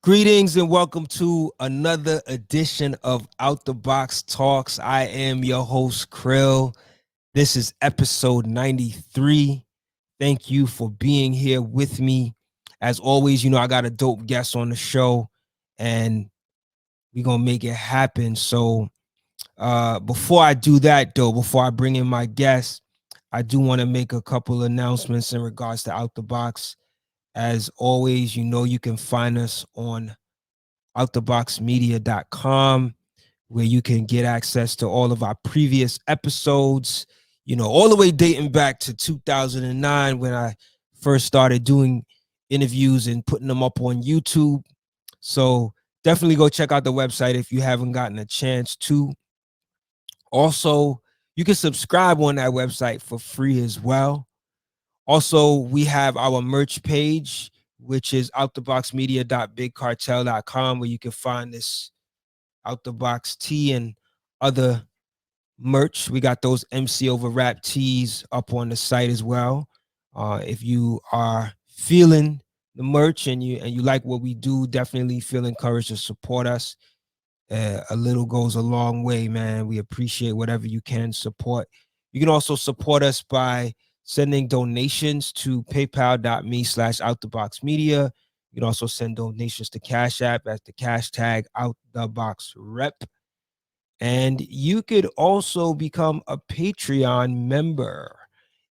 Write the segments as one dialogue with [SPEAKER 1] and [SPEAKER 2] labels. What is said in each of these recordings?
[SPEAKER 1] Greetings and welcome to another edition of Out the Box Talks. I am your host, Cril. This is episode 93. Thank you for being here with me. As always, I got a dope guest on the show and we're going to make it happen. So before I do that, though, before I bring in my guest, I do want to make a couple announcements in regards to Out the Box. As always, you can find us on outtheboxmedia.com, where you can get access to all of our previous episodes, all the way dating back to 2009 when I first started doing interviews and putting them up on YouTube. So definitely go check out the website if you haven't gotten a chance to. Also, you can subscribe on that website for free as well. Also, we have our merch page, which is outtheboxmedia.bigcartel.com, where you can find this Out the Box tee and other merch. We got those MC Over Rap tees up on the site as well. If you are feeling the merch and you like what we do, definitely feel encouraged to support us. A little goes a long way, man. We appreciate whatever you can support. You can also support us by sending donations to paypal.me/outtheboxmedia. You can also send donations to Cash App at the cash tag OutTheBoxRep. And you could also become a Patreon member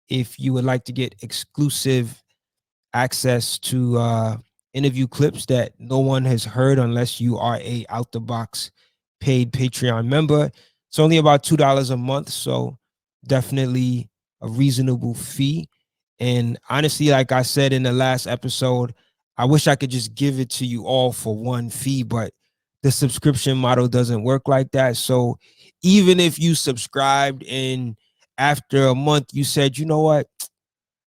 [SPEAKER 1] if you would like to get exclusive access to interview clips that no one has heard unless you are a Out the Box paid Patreon member. It's only about $2 a month, so definitely a reasonable fee. And honestly, like I said in the last episode, I wish I could just give it to you all for one fee, but the subscription model doesn't work like that. So even if you subscribed and after a month you said, you know what,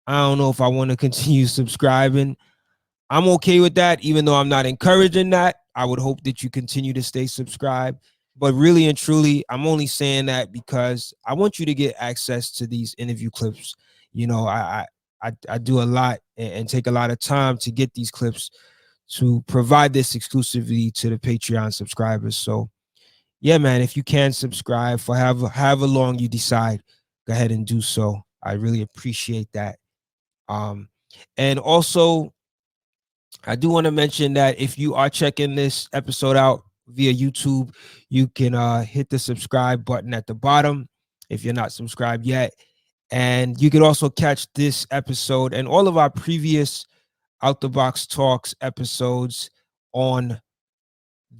[SPEAKER 1] I don't know if I want to continue subscribing, I'm okay with that, even though I'm not encouraging that. I would hope that you continue to stay subscribed. But really and truly, I'm only saying that because I want you to get access to these interview clips. I do a lot and take a lot of time to get these clips to provide this exclusively to the Patreon subscribers. So yeah, man, if you can subscribe for however long you decide, go ahead and do so. I really appreciate that. And also, I do want to mention that if you are checking this episode out via YouTube, you can hit the subscribe button at the bottom if you're not subscribed yet. And you can also catch this episode and all of our previous Out the Box Talks episodes on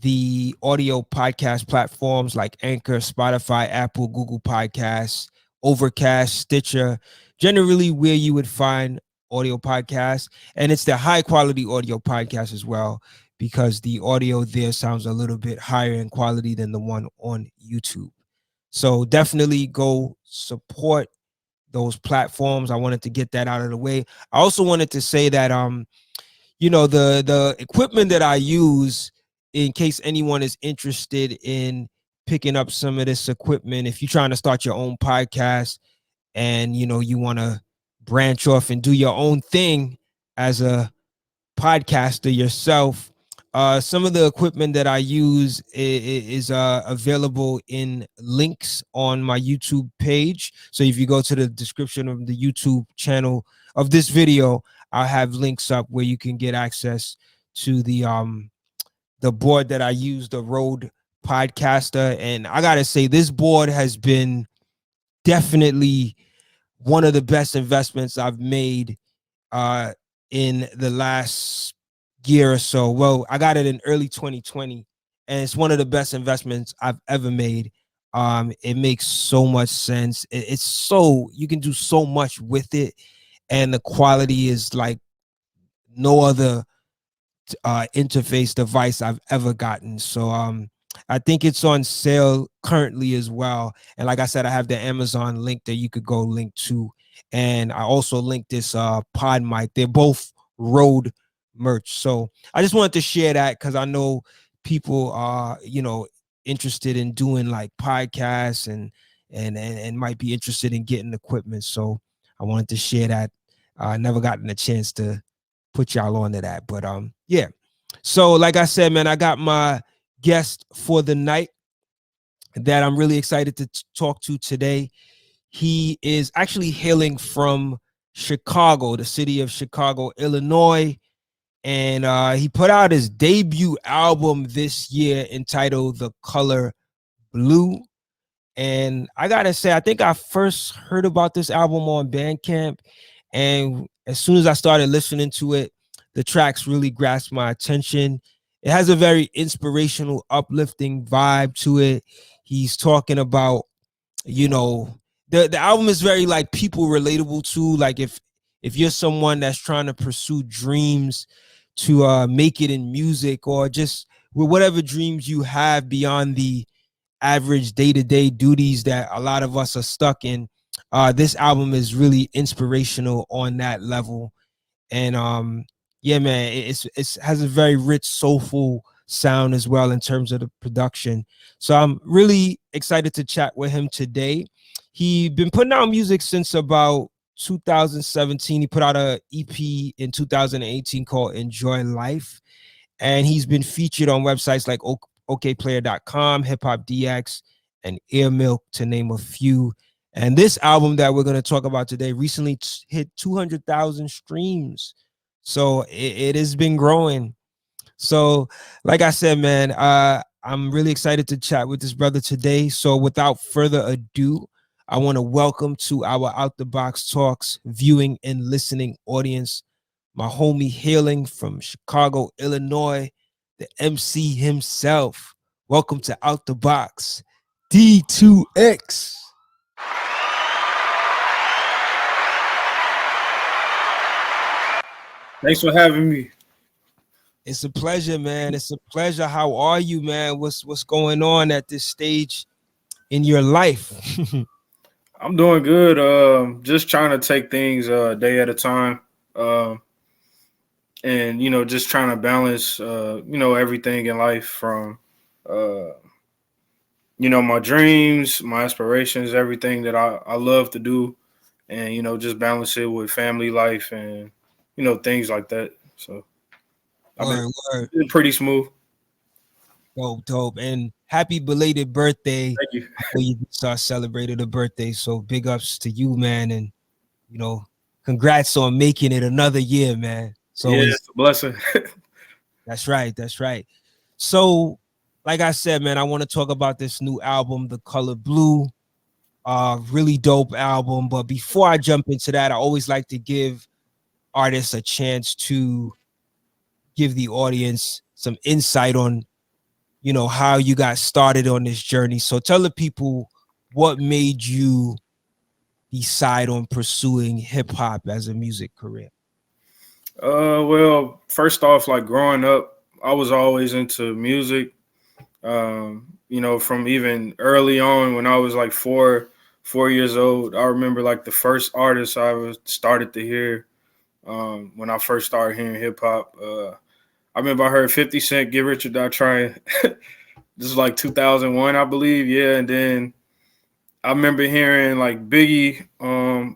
[SPEAKER 1] the audio podcast platforms like Anchor, Spotify, Apple, Google Podcasts, Overcast, Stitcher, generally where you would find audio podcasts. And it's the high quality audio podcast as well, because the audio there sounds a little bit higher in quality than the one on YouTube. So definitely go support those platforms. I wanted to get that out of the way. I also wanted to say that the equipment that I use, in case anyone is interested in picking up some of this equipment, if you're trying to start your own podcast and you want to branch off and do your own thing as a podcaster yourself, some of the equipment that I use is available in links on my YouTube page. So if you go to the description of the YouTube channel of this video, I'll have links up where you can get access to the board that I use, the Rodecaster. And I gotta say, this board has been definitely one of the best investments I've made in the last year or so. Well, I got it in early 2020, and it's one of the best investments I've ever made. It makes so much sense. It's so, you can do so much with it, and the quality is like no other interface device I've ever gotten. So I think it's on sale currently as well. And like I said, I have the Amazon link that you could go link to. And I also linked this pod mic. They're both Rode merch. So I just wanted to share that because I know people are, interested in doing like podcasts and might be interested in getting equipment. So I wanted to share that. I never gotten a chance to put y'all on to that. But yeah. So, like I said, man, I got my guest for the night that I'm really excited to talk to today. He is actually hailing from Chicago, the city of Chicago, Illinois. And he put out his debut album this year entitled The Color Blue. And I gotta say, I think I first heard about this album on Bandcamp. And as soon as I started listening to it, the tracks really grasped my attention. It has a very inspirational, uplifting vibe to it. He's talking about, you know, the album is very like people relatable too. Like if you're someone that's trying to pursue dreams to make it in music, or just with whatever dreams you have beyond the average day-to-day duties that a lot of us are stuck in, this album is really inspirational on that level. And yeah, man, it's has a very rich, soulful sound as well in terms of the production. So I'm really excited to chat with him today. He been putting out music since about 2017. He put out a EP in 2018 called Enjoy Life, and he's been featured on websites like okplayer.com, Hip Hop DX, and Air Milk, to name a few. And this album that we're going to talk about today recently hit 200,000 streams. So it has been growing. So, like I said, man, I'm really excited to chat with this brother today. So, without further ado, I want to welcome to our Out the Box Talks viewing and listening audience my homie hailing from Chicago, Illinois, the MC himself. Welcome to Out the Box, D2x.
[SPEAKER 2] Thanks for having me.
[SPEAKER 1] It's a pleasure, man. It's a pleasure. How are you, man? What's going on at this stage in your life?
[SPEAKER 2] I'm doing good. Just trying to take things a day at a time, and just trying to balance, everything in life from, uh, my dreams, my aspirations, everything that I love to do, and just balance it with family life and things like that. So I've
[SPEAKER 1] Word, word.
[SPEAKER 2] been pretty smooth.
[SPEAKER 1] Dope, dope. And happy belated birthday.
[SPEAKER 2] Thank you.
[SPEAKER 1] I know you start celebrating the birthday. So big ups to you, man. And, you know, congrats on making it another year, man.
[SPEAKER 2] Yeah,
[SPEAKER 1] So
[SPEAKER 2] it's a blessing.
[SPEAKER 1] that's right. That's right. So, like I said, man, I want to talk about this new album, The Color Blue. Really dope album. But before I jump into that, I always like to give artists a chance to give the audience some insight on, you know, how you got started on this journey. So tell the people what made you decide on pursuing hip hop as a music career.
[SPEAKER 2] Well, first off, like growing up, I was always into music. From even early on when I was like 4 years old. I remember like the first artist I was started to hear when I first started hearing hip hop. I remember I heard 50 Cent, Get Rich or Die Trying. This is like 2001, I believe. Yeah, and then I remember hearing like Biggie,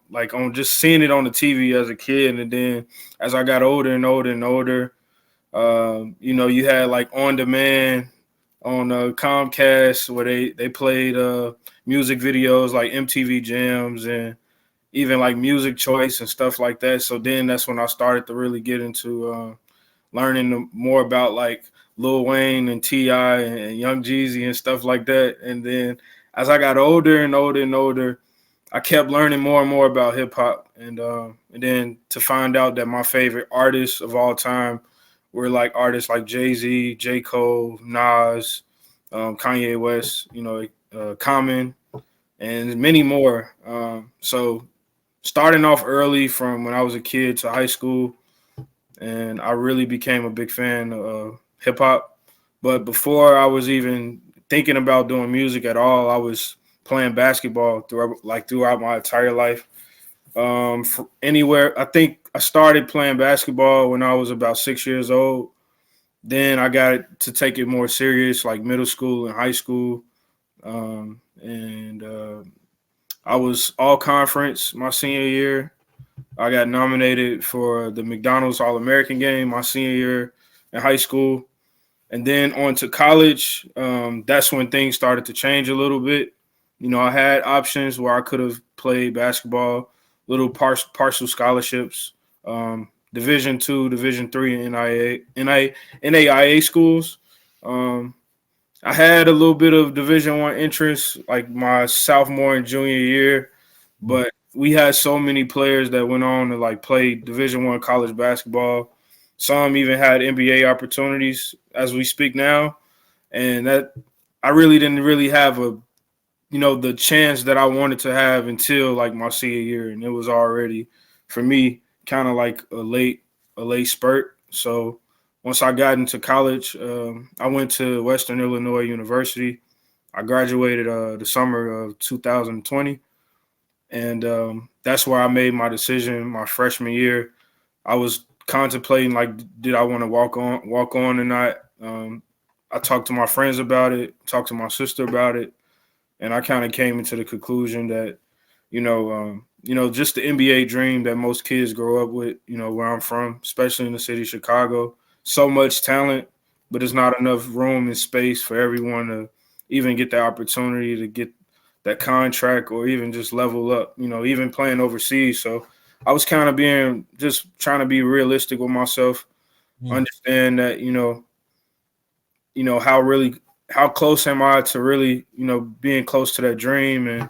[SPEAKER 2] like on just seeing it on the TV as a kid, and then as I got older and older and older, you had like on demand on Comcast where they played music videos like MTV Jams and even like Music Choice and stuff like that. So then that's when I started to really get into learning more about like Lil Wayne and T.I. and Young Jeezy and stuff like that. And then as I got older and older and older, I kept learning more and more about hip hop. And then to find out that my favorite artists of all time were like artists like Jay-Z, J. Cole, Nas, Kanye West, Common, and many more. So starting off early from when I was a kid to high school, and I really became a big fan of hip hop. But before I was even thinking about doing music at all, I was playing basketball throughout my entire life. Anywhere, I think I started playing basketball when I was about 6 years old. Then I got to take it more serious, like middle school and high school. And I was all conference my senior year. I got nominated for the McDonald's All American game my senior year. in high school. And then on to college, that's when things started to change a little bit. You know, I had options where I could have played basketball, little partial scholarships, Division II, Division III, and NAIA schools. Um, I had a little bit of Division I interest, like my sophomore and junior year,
[SPEAKER 1] Mm.
[SPEAKER 2] but we had so many players that went on to like play Division I college basketball. Some even had NBA opportunities as we speak now, and that I really didn't really have the chance that I wanted to have until like my senior year, and it was already for me kind of like a late spurt. So once I got into college, I went to Western Illinois University. I graduated the summer of 2020, and that's where I made my decision. My freshman year, I was contemplating like, did I want to walk on or not? I talked to my friends about it, talked to my sister about it, and I kind of came into the conclusion that, just the NBA dream that most kids grow up with, where I'm from, especially in the city of Chicago. So much talent, but there's not enough room and space for everyone to even get the opportunity to get that contract or even just level up, even playing overseas. So I was kind of being just trying to be realistic with myself,
[SPEAKER 1] Mm.
[SPEAKER 2] understand that, how close am I to really, being close to that dream. And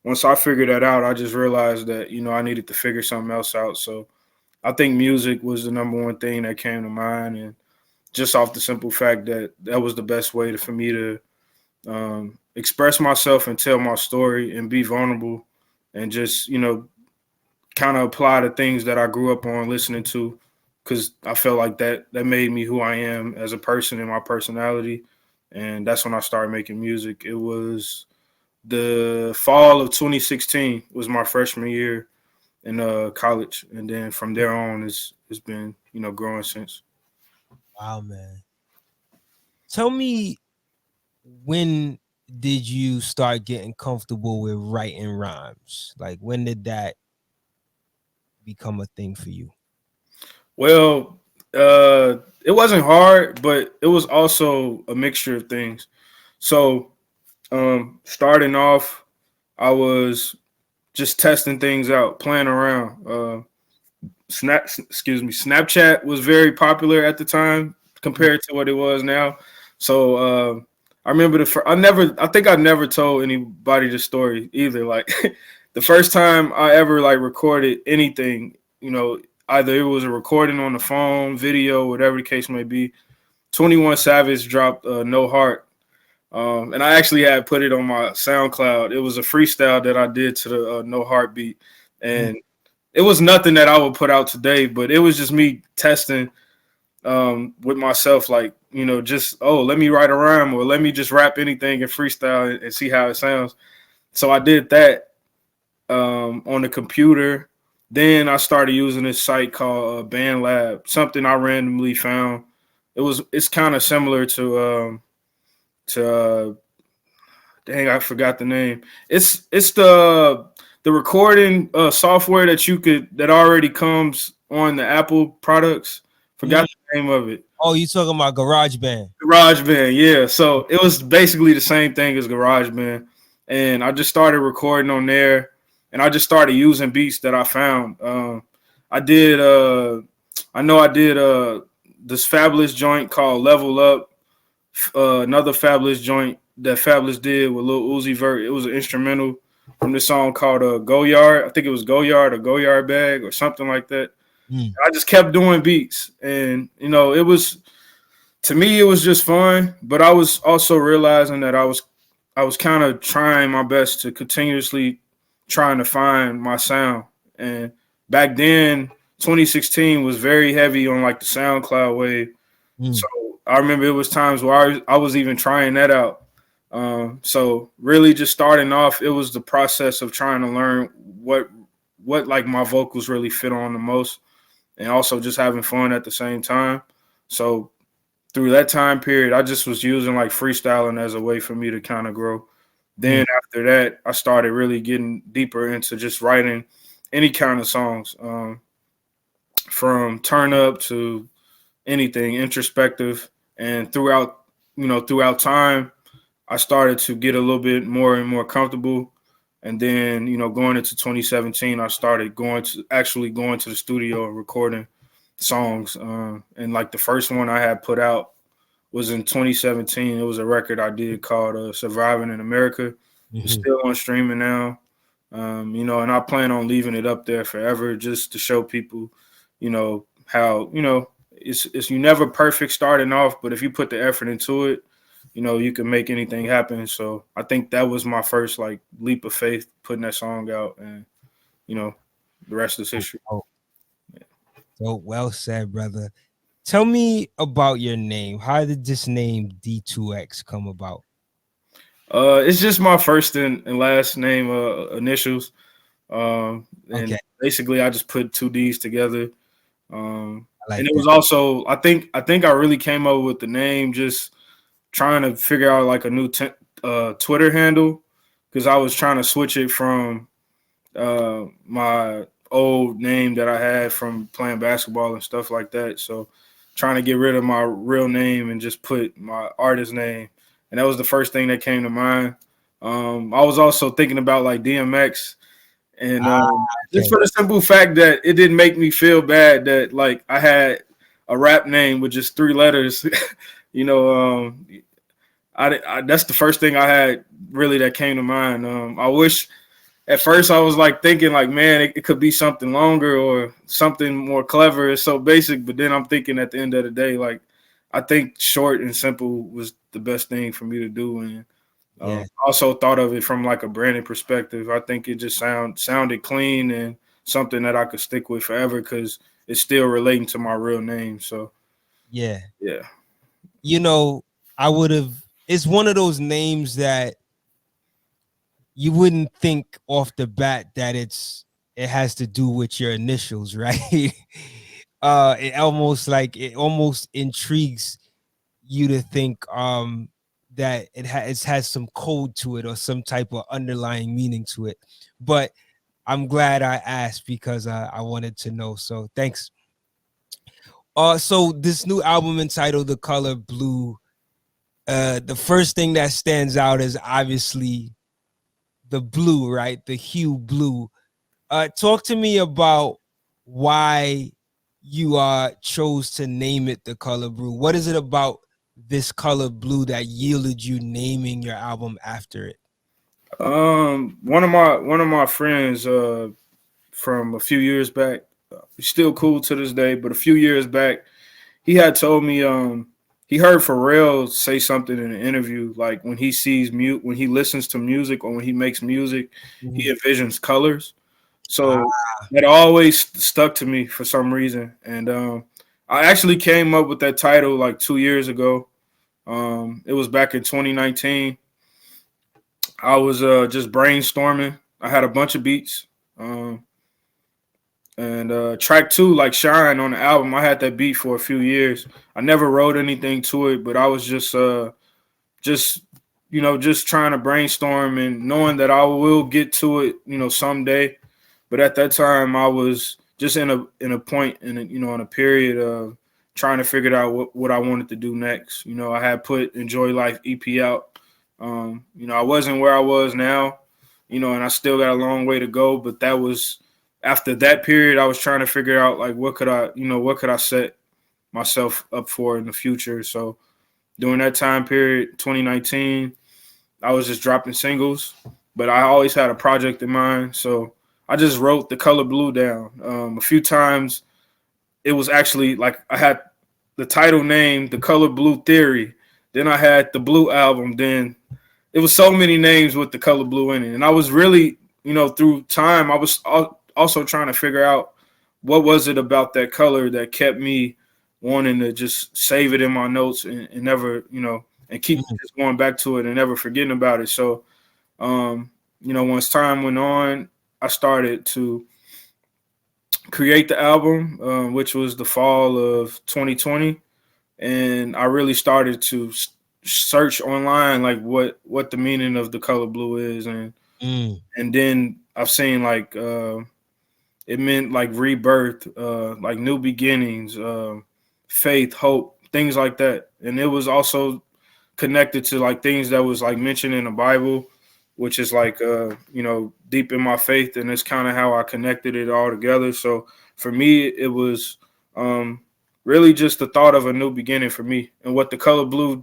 [SPEAKER 2] once I figured that out, I just realized that, I needed to figure something else out. So I think music was the number one thing that came to mind. And just off the simple fact that that was the best way for me to express myself and tell my story and be vulnerable and just, kind of apply the things that I grew up on listening to, because I felt like that made me who I am as a person and my personality. And that's when I started making music. It was the fall of 2016 was my freshman year in college, and then from there on, it's been growing since.
[SPEAKER 1] Wow, man. Tell me, when did you start getting comfortable with writing rhymes? Like, when did that become a thing for you?
[SPEAKER 2] Well, it wasn't hard, but it was also a mixture of things. So, starting off, I was just testing things out, playing around. Snapchat was very popular at the time compared to what it was now. So I remember I think I never told anybody the story either. Like the first time I ever like recorded anything, either it was a recording on the phone, video, whatever the case may be. 21 Savage dropped No Heart. And I actually had put it on my SoundCloud. It was a freestyle that I did to the No Heart beat. And it was nothing that I would put out today, but it was just me testing with myself, like, just, let me write a rhyme or let me just rap anything and freestyle and see how it sounds. So I did that on the computer. Then I started using this site called BandLab, something I randomly found. It's kind of similar to dang, I forgot the name. It's the recording software that already comes on the Apple products.
[SPEAKER 1] Mm.
[SPEAKER 2] Forgot the name of it.
[SPEAKER 1] Oh, you talking about GarageBand?
[SPEAKER 2] GarageBand, yeah. So it was basically the same thing as GarageBand, and I just started recording on there, and I just started using beats that I found. I did. I know I did this fabulous joint called Level Up. Another fabulous joint that Fabulous did with Lil Uzi Vert. It was an instrumental from this song called Go Yard. I think it was Go Yard or Go Yard Bag or something like that.
[SPEAKER 1] Mm.
[SPEAKER 2] I just kept doing beats, and it was, to me, it was just fun. But I was also realizing that I was kind of trying my best to continuously trying to find my sound. And back then, 2016 was very heavy on like the SoundCloud wave.
[SPEAKER 1] Mm.
[SPEAKER 2] So I remember it was times where I was even trying that out. So really just starting off, it was the process of trying to learn what like my vocals really fit on the most, and also just having fun at the same time. So through that time period, I just was using like freestyling as a way for me to kind of grow. Then after that, I started really getting deeper into just writing any kind of songs, from turn up to anything introspective. And throughout time, I started to get a little bit more and more comfortable. And then, going into 2017, I started actually going to the studio and recording songs. And like the first one I had put out was in 2017. It was a record I did called "Surviving in America." It's
[SPEAKER 1] Mhm.
[SPEAKER 2] still on streaming now. And I plan on leaving it up there forever just to show people, how, it's you never perfect starting off, but if you put the effort into it, you can make anything happen. So I think that was my first like leap of faith, putting that song out, and you know, the rest is history.
[SPEAKER 1] Oh, so well said, brother. Tell me about your name. How did this name D2X come about?
[SPEAKER 2] It's just my first and last name initials.
[SPEAKER 1] Okay,
[SPEAKER 2] And basically I just put two D's together.
[SPEAKER 1] I
[SPEAKER 2] And
[SPEAKER 1] like
[SPEAKER 2] it
[SPEAKER 1] that.
[SPEAKER 2] was also I think I really came up with the name just trying to figure out like a new Twitter handle, because I was trying to switch it from my old name that I had from playing basketball and stuff like that. So trying to get rid of my real name and just put my artist name, and that was the first thing that came to mind. I was also thinking about like DMX, and
[SPEAKER 1] Ah,
[SPEAKER 2] just
[SPEAKER 1] okay.
[SPEAKER 2] for the simple fact that it didn't make me feel bad that like I had a rap name with just three letters. you know, um, that's the first thing I had really that came to mind. I wish at first I was like thinking like, man, it could be something longer or something more clever. It's so basic, but then I'm thinking at the end of the day, like I think short and simple was the best thing for me to do, and
[SPEAKER 1] Yeah.
[SPEAKER 2] also thought of it from like a branding perspective. I think it just sounded clean and something that I could stick with forever because it's still relating to my real name. So
[SPEAKER 1] Yeah.
[SPEAKER 2] yeah.
[SPEAKER 1] You know, I would have, it's one of those names that you wouldn't think off the bat that it has to do with your initials, right? It almost intrigues you to think that it has some code to it or some type of underlying meaning to it. But I'm glad I asked because I wanted to know. So thanks. So this new album entitled "The Color Blue," the first thing that stands out is obviously the blue, right? The hue blue. Talk to me about why you chose to name it the color blue. What is it about this color blue that yielded you naming your album after it?
[SPEAKER 2] One of my friends from a few years back, he's still cool to this day, but a few years back, he had told me he heard Pharrell say something in an interview like when he listens to music or when he makes music, he
[SPEAKER 1] Mhm.
[SPEAKER 2] envisions colors. So
[SPEAKER 1] Ah,
[SPEAKER 2] that always stuck to me for some reason, and I actually came up with that title like 2 years ago. It was back in 2019. I was just brainstorming. I had a bunch of beats. Um, and track two, like Shine on the album, I had that beat for a few years. I never wrote anything to it, but I was just just trying to brainstorm and knowing that I will get to it, someday. But at that time, I was just in a point in a period of trying to figure out what I wanted to do next. I had put Enjoy Life EP out. I wasn't where I was now, and I still got a long way to go. But that was after that period. I was trying to figure out like what could I set myself up for in the future. So during that time period, 2019, I was just dropping singles, but I always had a project in mind. So I just wrote The Color Blue down. A few times it was actually like I had the title name, The Color Blue Theory. Then I had the Blue album. Then it was so many names with The Color Blue in it. And I was really, through time, I was also trying to figure out what was it about that color that kept me wanting to just save it in my notes and never, and keep
[SPEAKER 1] mhm.
[SPEAKER 2] just going back to it and never forgetting about it. So, once time went on, I started to create the album, which was the fall of 2020, and I really started to search online like what the meaning of the color blue is,
[SPEAKER 1] Mm,
[SPEAKER 2] and then I've seen like it meant like rebirth, like new beginnings, faith, hope, things like that. And it was also connected to like things that was like mentioned in the Bible, which is like deep in my faith, and it's kind of how I connected it all together. So for me, it was really just the thought of a new beginning for me, and what the color blue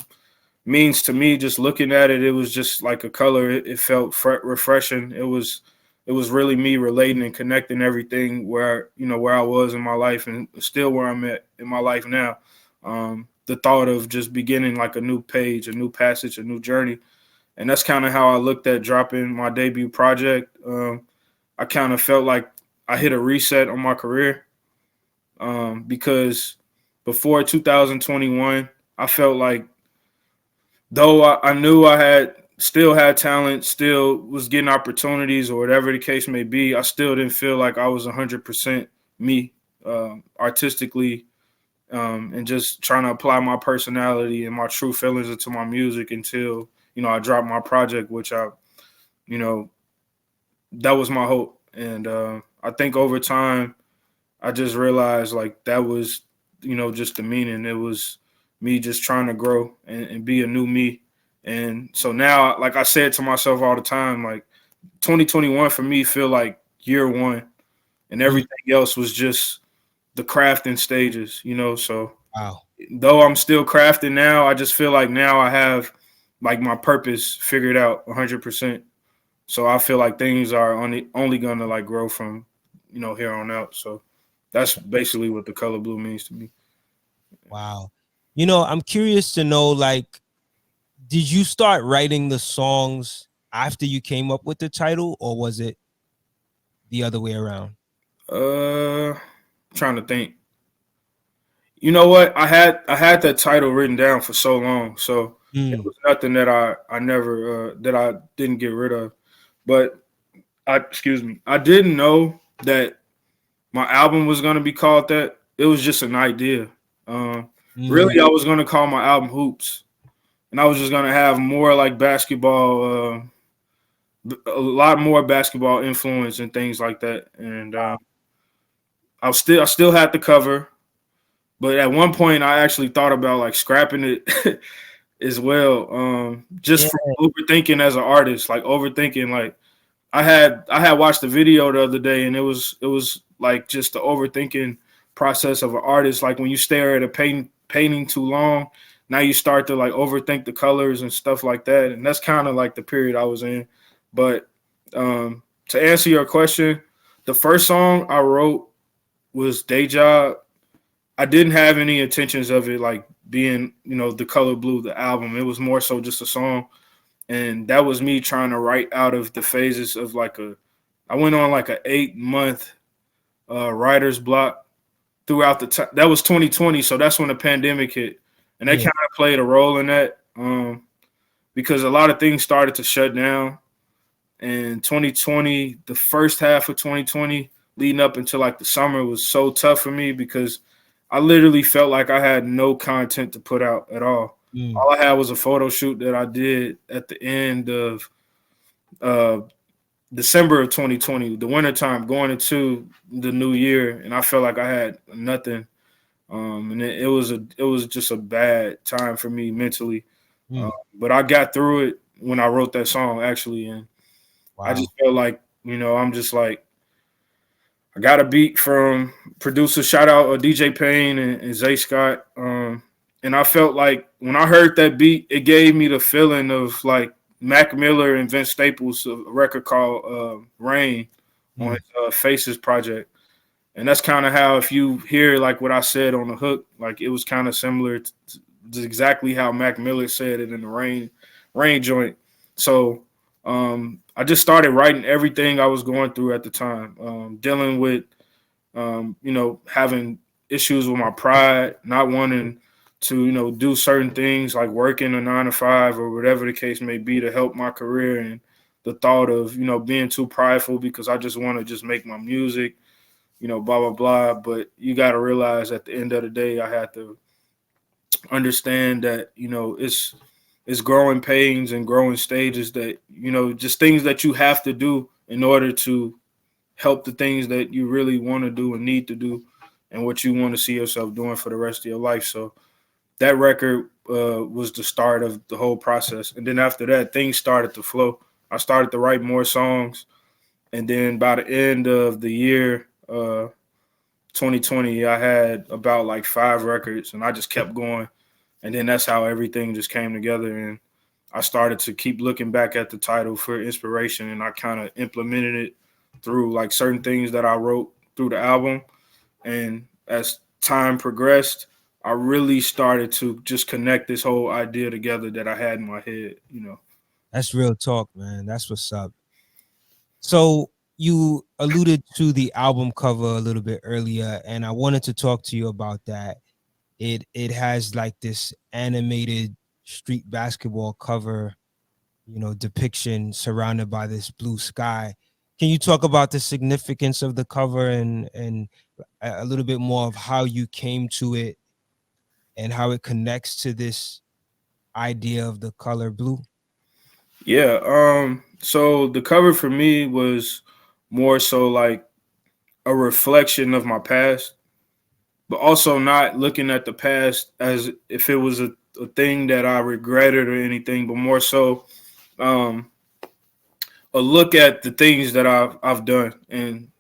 [SPEAKER 2] means to me. Just looking at it, it was just like a color. It felt refreshing. It was really me relating and connecting everything where I was in my life and still where I'm at in my life now. The thought of just beginning like a new page, a new passage, a new journey. And that's kind of how I looked at dropping my debut project. I kind of felt like I hit a reset on my career because before 2021, I felt like though I knew still had talent, still was getting opportunities or whatever the case may be, I still didn't feel like I was 100% me artistically, and just trying to apply my personality and my true feelings into my music until, I dropped my project, which you know, that was my hope. And I think over time, I just realized like that was, just the meaning. It was me just trying to grow and be a new me. And so now, like I said to myself all the time, like 2021 for me feel like year one, and
[SPEAKER 1] Mm.
[SPEAKER 2] everything else was just the crafting stages, So
[SPEAKER 1] Wow.
[SPEAKER 2] though I'm still crafting now, I just feel like now I have like my purpose figured out 100%. So I feel like things are only gonna like grow from, here on out. So that's basically what the color blue means to me.
[SPEAKER 1] Wow. I'm curious to know, like, did you start writing the songs after you came up with the title, or was it the other way around?
[SPEAKER 2] Trying to think. You know what? I had that title written down for so long, so it
[SPEAKER 1] Mm.
[SPEAKER 2] was nothing that I never that I didn't get rid of. But I didn't know that my album was gonna be called that. It was just an idea.
[SPEAKER 1] Mm.
[SPEAKER 2] Really, I was gonna call my album Hoops, and I was just gonna have more like basketball, a lot more basketball influence and things like that. And I still had the cover, but at one point I actually thought about like scrapping it as well, just
[SPEAKER 1] Yeah.
[SPEAKER 2] from overthinking as an artist, like overthinking. Like I had watched the video the other day, and it was like just the overthinking process of an artist. Like when you stare at a painting too long, now you start to like overthink the colors and stuff like that. And that's kind of like the period I was in. But to answer your question, the first song I wrote was Day Job. I didn't have any intentions of it like being, the color blue, the album. It was more so just a song. And that was me trying to write out of the phases of I went on like a 8 month writer's block throughout the time. That was 2020. So that's when the pandemic hit. And that
[SPEAKER 1] Yeah.
[SPEAKER 2] kind of played a role in that, because a lot of things started to shut down. And 2020, the first half of 2020, leading up until like the summer, was so tough for me because I literally felt like I had no content to put out at all.
[SPEAKER 1] Mm.
[SPEAKER 2] All I had was a photo shoot that I did at the end of uh, December of 2020, the wintertime, going into the new year, and I felt like I had nothing. And it was just a bad time for me mentally.
[SPEAKER 1] Mm.
[SPEAKER 2] But I got through it when I wrote that song actually, and I
[SPEAKER 1] Wow.
[SPEAKER 2] just felt like, I'm just like, I got a beat from producer, shout out DJ Payne and Zay Scott. And I felt like when I heard that beat, it gave me the feeling of like Mac Miller and Vince Staples, a record called Rain on
[SPEAKER 1] Mm.
[SPEAKER 2] his Faces project. And that's kind of how, if you hear like what I said on the hook, like it was kind of similar to exactly how Mac Miller said it in the Rain joint. So I just started writing everything I was going through at the time, dealing with, having issues with my pride, not wanting to, do certain things like working a 9 to 5 or whatever the case may be to help my career, and the thought of, being too prideful because I just want to just make my music, blah, blah, blah. But you got to realize at the end of the day, I had to understand that, it's growing pains and growing stages that, just things that you have to do in order to help the things that you really want to do and need to do. and what you want to see yourself doing for the rest of your life. So that record was the start of the whole process. And then after that, things started to flow. I started to write more songs. And then by the end of the year, 2020, I had about like 5 records, and I just kept going. And then that's how everything just came together. And I started to keep looking back at the title for inspiration, and I kind of implemented it through like certain things that I wrote through the album. And as time progressed, I really started to just connect this whole idea together that I had in my head.
[SPEAKER 1] That's real talk, man. That's what's up. So you alluded to the album cover a little bit earlier, and I wanted to talk to you about that. It has like this animated street basketball cover, depiction surrounded by this blue sky. Can you talk about the significance of the cover and a little bit more of how you came to it and how it connects to this idea of the color blue?
[SPEAKER 2] Yeah. So the cover for me was more so like a reflection of my past, but also not looking at the past as if it was a thing that I regretted or anything, but more so um, a look at the things that I've done and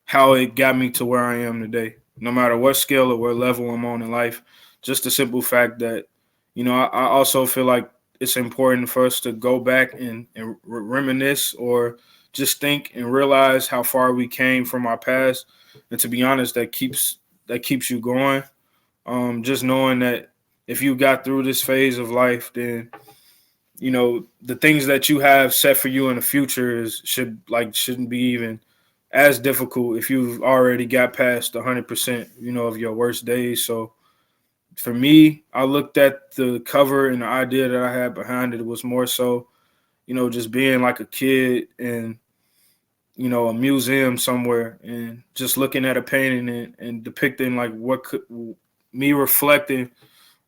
[SPEAKER 2] how it got me to where I am today. No matter what scale or what level I'm on in life, just the simple fact that, I also feel like it's important for us to go back and reminisce or just think and realize how far we came from our past. And to be honest, that keeps you going. Just knowing that if you got through this phase of life, then the things that you have set for you in the future shouldn't be even as difficult if you've already got past 100%, of your worst days. So for me, I looked at the cover and the idea that I had behind it was more so, just being like a kid in, a museum somewhere and just looking at a painting and depicting like what could me reflecting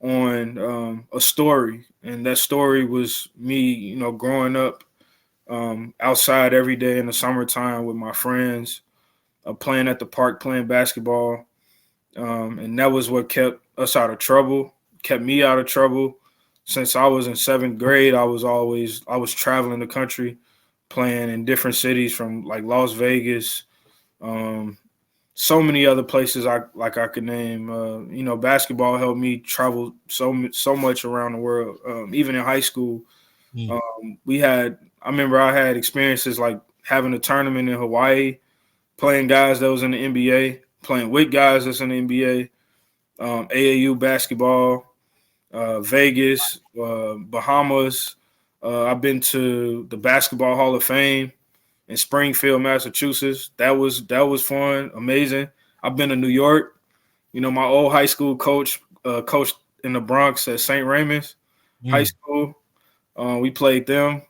[SPEAKER 2] on a story. And that story was me, growing up outside every day in the summertime with my friends, playing at the park, playing basketball. And that was what kept us out of trouble, kept me out of trouble. Since I was in 7th grade, I was traveling the country, playing in different cities from like Las Vegas, so many other places I could name. Basketball helped me travel so much around the world. Even in high school, I remember I had experiences like having a tournament in Hawaii, playing guys that was in the NBA, playing with guys that's in the NBA, AAU basketball, Vegas, Bahamas. I've been to the Basketball Hall of Fame in Springfield, Massachusetts. That was fun, amazing. I've been to New York. My old high school coach coached in the Bronx at St. Raymond's High School. We played them.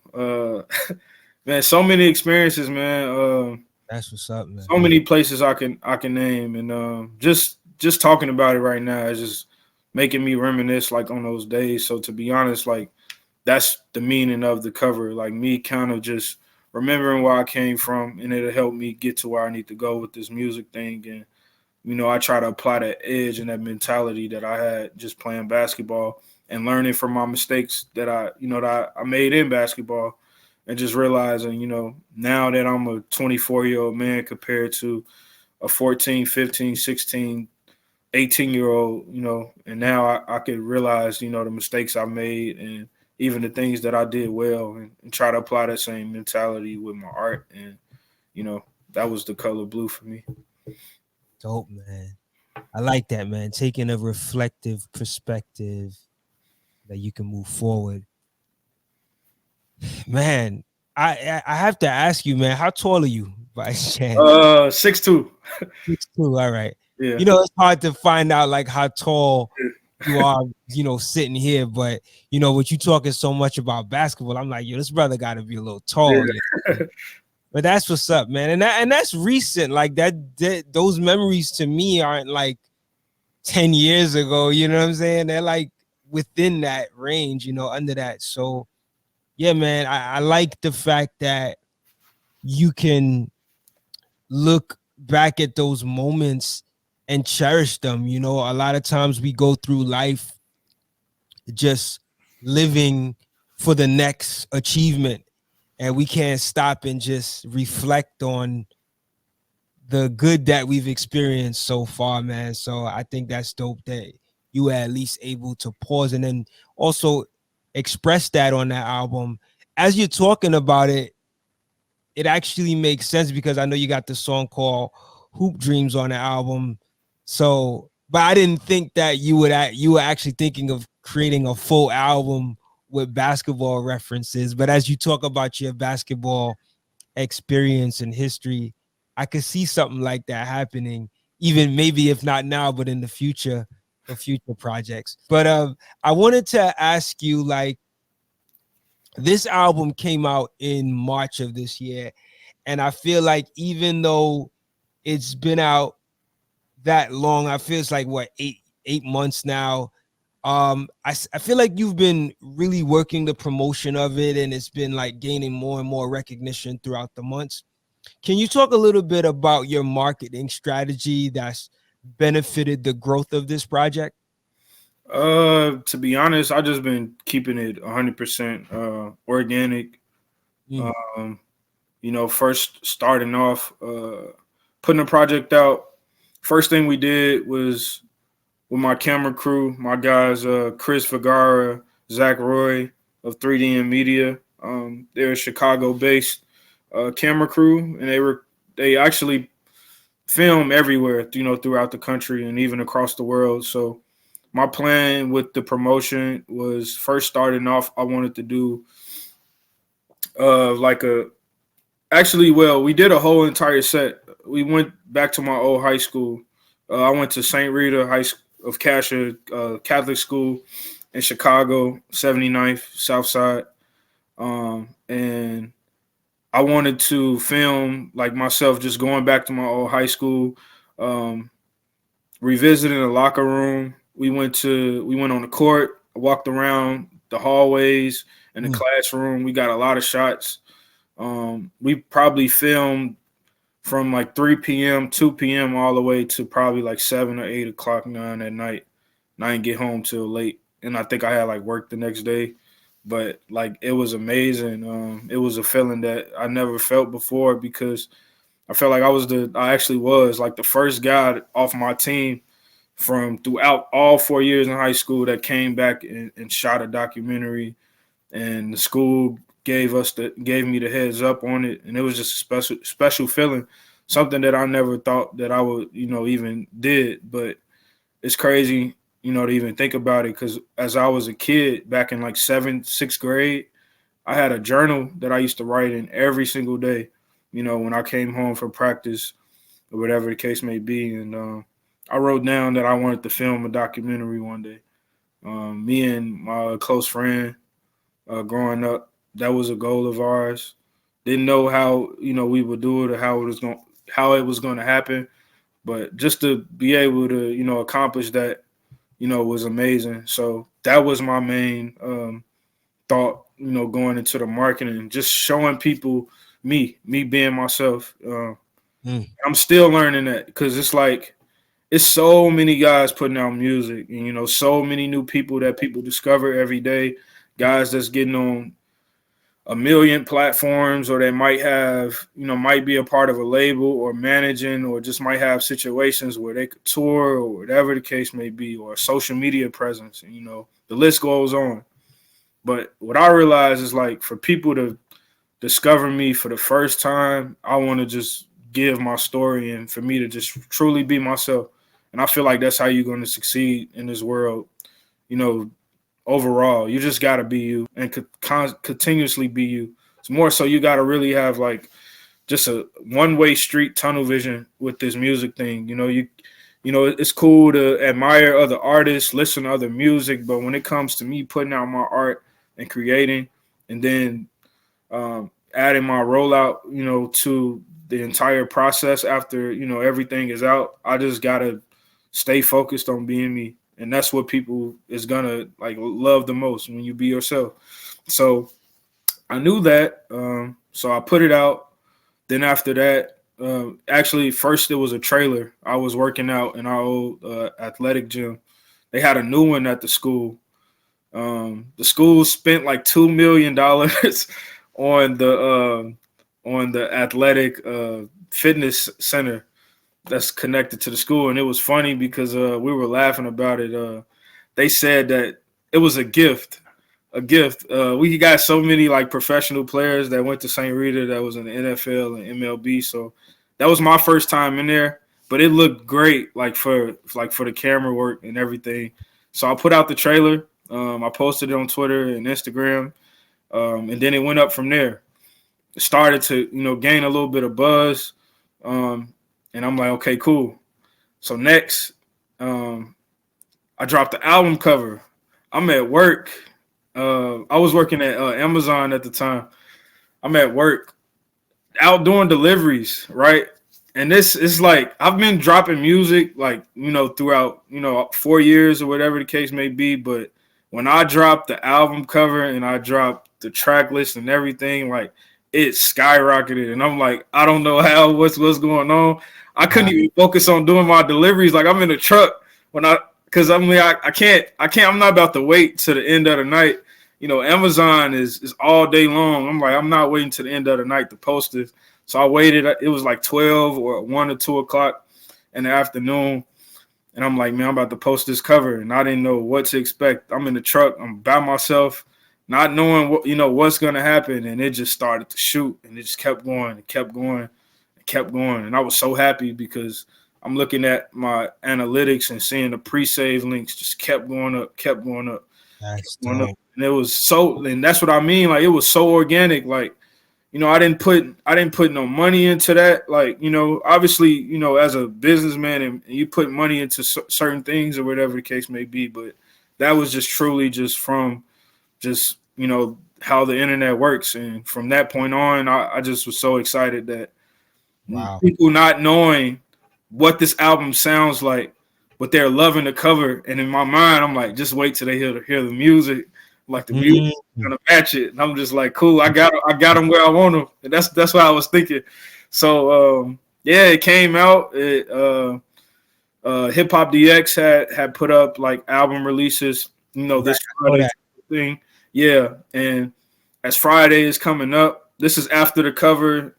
[SPEAKER 2] Man, so many experiences, man.
[SPEAKER 1] That's what's up, man.
[SPEAKER 2] So many places I can name, and just talking about it right now is just making me reminisce like on those days. So to be honest, like that's the meaning of the cover, like me kind of just remembering where I came from, and it'll help me get to where I need to go with this music thing. And I try to apply that edge and that mentality that I had just playing basketball and learning from my mistakes that I made in basketball, and just realizing, now that I'm a 24-year-old man compared to a 14, 15, 16, 18-year-old, and now I could realize, the mistakes I made and even the things that I did well, and try to apply that same mentality with my art. And, that was the color blue for me.
[SPEAKER 1] Dope, man. I like that, man. Taking a reflective perspective that you can move forward. Man, I have to ask you, man, how tall are you by chance?
[SPEAKER 2] 6'2".
[SPEAKER 1] 6'2", all right.
[SPEAKER 2] Yeah.
[SPEAKER 1] It's hard to find out like how tall you are, sitting here, but what you talking so much about basketball, I'm like, this brother got to be a little tall.
[SPEAKER 2] Yeah.
[SPEAKER 1] But that's what's up, man. And that's recent. Like that those memories to me aren't like 10 years ago, you know what I'm saying? They're like within that range, under that. So yeah, man, I like the fact that you can look back at those moments and cherish them. You know, a lot of times we go through life just living for the next achievement, and we can't stop and just reflect on the good that we've experienced so far, man. So I think that's dope that you were at least able to pause and then also express that on that album. As you're talking about it, it actually makes sense because I know you got the song called Hoop Dreams on the album. So, but I didn't think that you were actually thinking of creating a full album with basketball references. But as you talk about your basketball experience and history, I could see something like that happening, even maybe if not now, but in the future for future projects. But I wanted to ask you, like, this album came out in March of this year, and I feel like even though it's been out that long, I feel it's like what, 8 months now. I feel like you've been really working the promotion of it, and it's been like gaining more and more recognition throughout the months. Can you talk a little bit about your marketing strategy that's benefited the growth of this project?
[SPEAKER 2] To be honest, I just been keeping it 100% organic.
[SPEAKER 1] Mm,
[SPEAKER 2] Um, first starting off, putting a project out. First thing we did was with my camera crew, my guys, Chris Vergara, Zach Roy of 3DM Media. They're a Chicago-based camera crew, and they actually film everywhere, throughout the country and even across the world. So my plan with the promotion was first starting off, I wanted to do like a actually, well, we did a whole entire set. We went back to my old high school. I went to St. Rita High School of Cassia Catholic School in Chicago, 79th South Side. And I wanted to film like myself just going back to my old high school, um, revisiting the locker room. We went on the court, walked around the hallways and the
[SPEAKER 1] mm,
[SPEAKER 2] classroom. We got a lot of shots. We probably filmed from like 3 p.m., 2 p.m. all the way to probably like 7 or 8 o'clock, 9 at night. And I didn't get home till late. And I think I had like work the next day. But like it was amazing. It was a feeling that I never felt before because I felt like I actually was like the first guy off my team from throughout all 4 years in high school that came back and shot a documentary, and the school gave me the heads up on it, and it was just a special feeling, something that I never thought that I would even did. But it's crazy to even think about it, because as I was a kid back in like 6th grade, I had a journal that I used to write in every single day, when I came home from practice or whatever the case may be. And I wrote down that I wanted to film a documentary one day. Me and my close friend, growing up, that was a goal of ours. Didn't know how we would do it or how it was going to happen, but just to be able to accomplish that, was amazing. So that was my main thought, going into the marketing, just showing people me being myself.
[SPEAKER 1] mm.
[SPEAKER 2] I'm still learning that, because it's like it's so many guys putting out music, and so many new people that people discover every day. Guys that's getting on a million platforms, or they might be a part of a label or managing, or just might have situations where they could tour or whatever the case may be, or a social media presence. And the list goes on. But what I realize is, like, for people to discover me for the first time, I want to just give my story, and for me to just truly be myself. And I feel like that's how you're going to succeed in this world. You know, overall, you just got to be you, and continuously be you. It's more so you got to really have like just a one-way street, tunnel vision with this music thing. It's cool to admire other artists, listen to other music, but when it comes to me putting out my art and creating, and then adding my rollout, to the entire process after, everything is out, I just gotta stay focused on being me. And that's what people is gonna like love the most, when you be yourself. So I knew that. So I put it out. Then after that, Actually, first it was a trailer. I was working out in our old athletic gym. They had a new one at the school. The school spent like $2 million on the athletic fitness center that's connected to the school, and it was funny because we were laughing about it. They said that it was a gift. A gift. We got so many like professional players that went to St. Rita that was in the NFL and MLB. So that was my first time in there, but it looked great, like for the camera work and everything. So I put out the trailer. I posted it on Twitter and Instagram, and then it went up from there. It started to gain a little bit of buzz, and I'm like, okay, cool. So next, I dropped the album cover. I'm at work. I was working at Amazon at the time. I'm at work, out doing deliveries, right? And this is like I've been dropping music like throughout 4 years or whatever the case may be. But when I dropped the album cover and I dropped the track list and everything, like it skyrocketed. And I'm like, I don't know what's going on. I couldn't even focus on doing my deliveries. Like I'm in the truck because I can't. I'm not about to wait to the end of the night. Amazon is all day long. I'm like, I'm not waiting to the end of the night to post this. So I waited. It was like 12 or 1 or 2 o'clock in the afternoon. And I'm like, man, I'm about to post this cover. And I didn't know what to expect. I'm in the truck. I'm by myself, not knowing what's going to happen. And it just started to shoot. And it just kept going and kept going and kept going. And I was so happy because I'm looking at my analytics and seeing the pre-save links just kept going up, kept going up.
[SPEAKER 1] That's
[SPEAKER 2] Kept going up.
[SPEAKER 1] dope.
[SPEAKER 2] And it was and that's what I mean. Like it was so organic. Like, I didn't put no money into that. Like, obviously, as a businessman and you put money into certain things or whatever the case may be. But that was just truly just from just, how the internet works. And from that point on, I just was so excited that people not knowing what this album sounds like, but they're loving the cover. And in my mind, I'm like, just wait till they hear the music. Like the music gonna match it, and I'm just like, cool. I got them where I want them, and that's what I was thinking. So yeah, it came out. Hip Hop DX had put up like album releases, this Friday thing. Yeah, and as Friday is coming up, this is after the cover.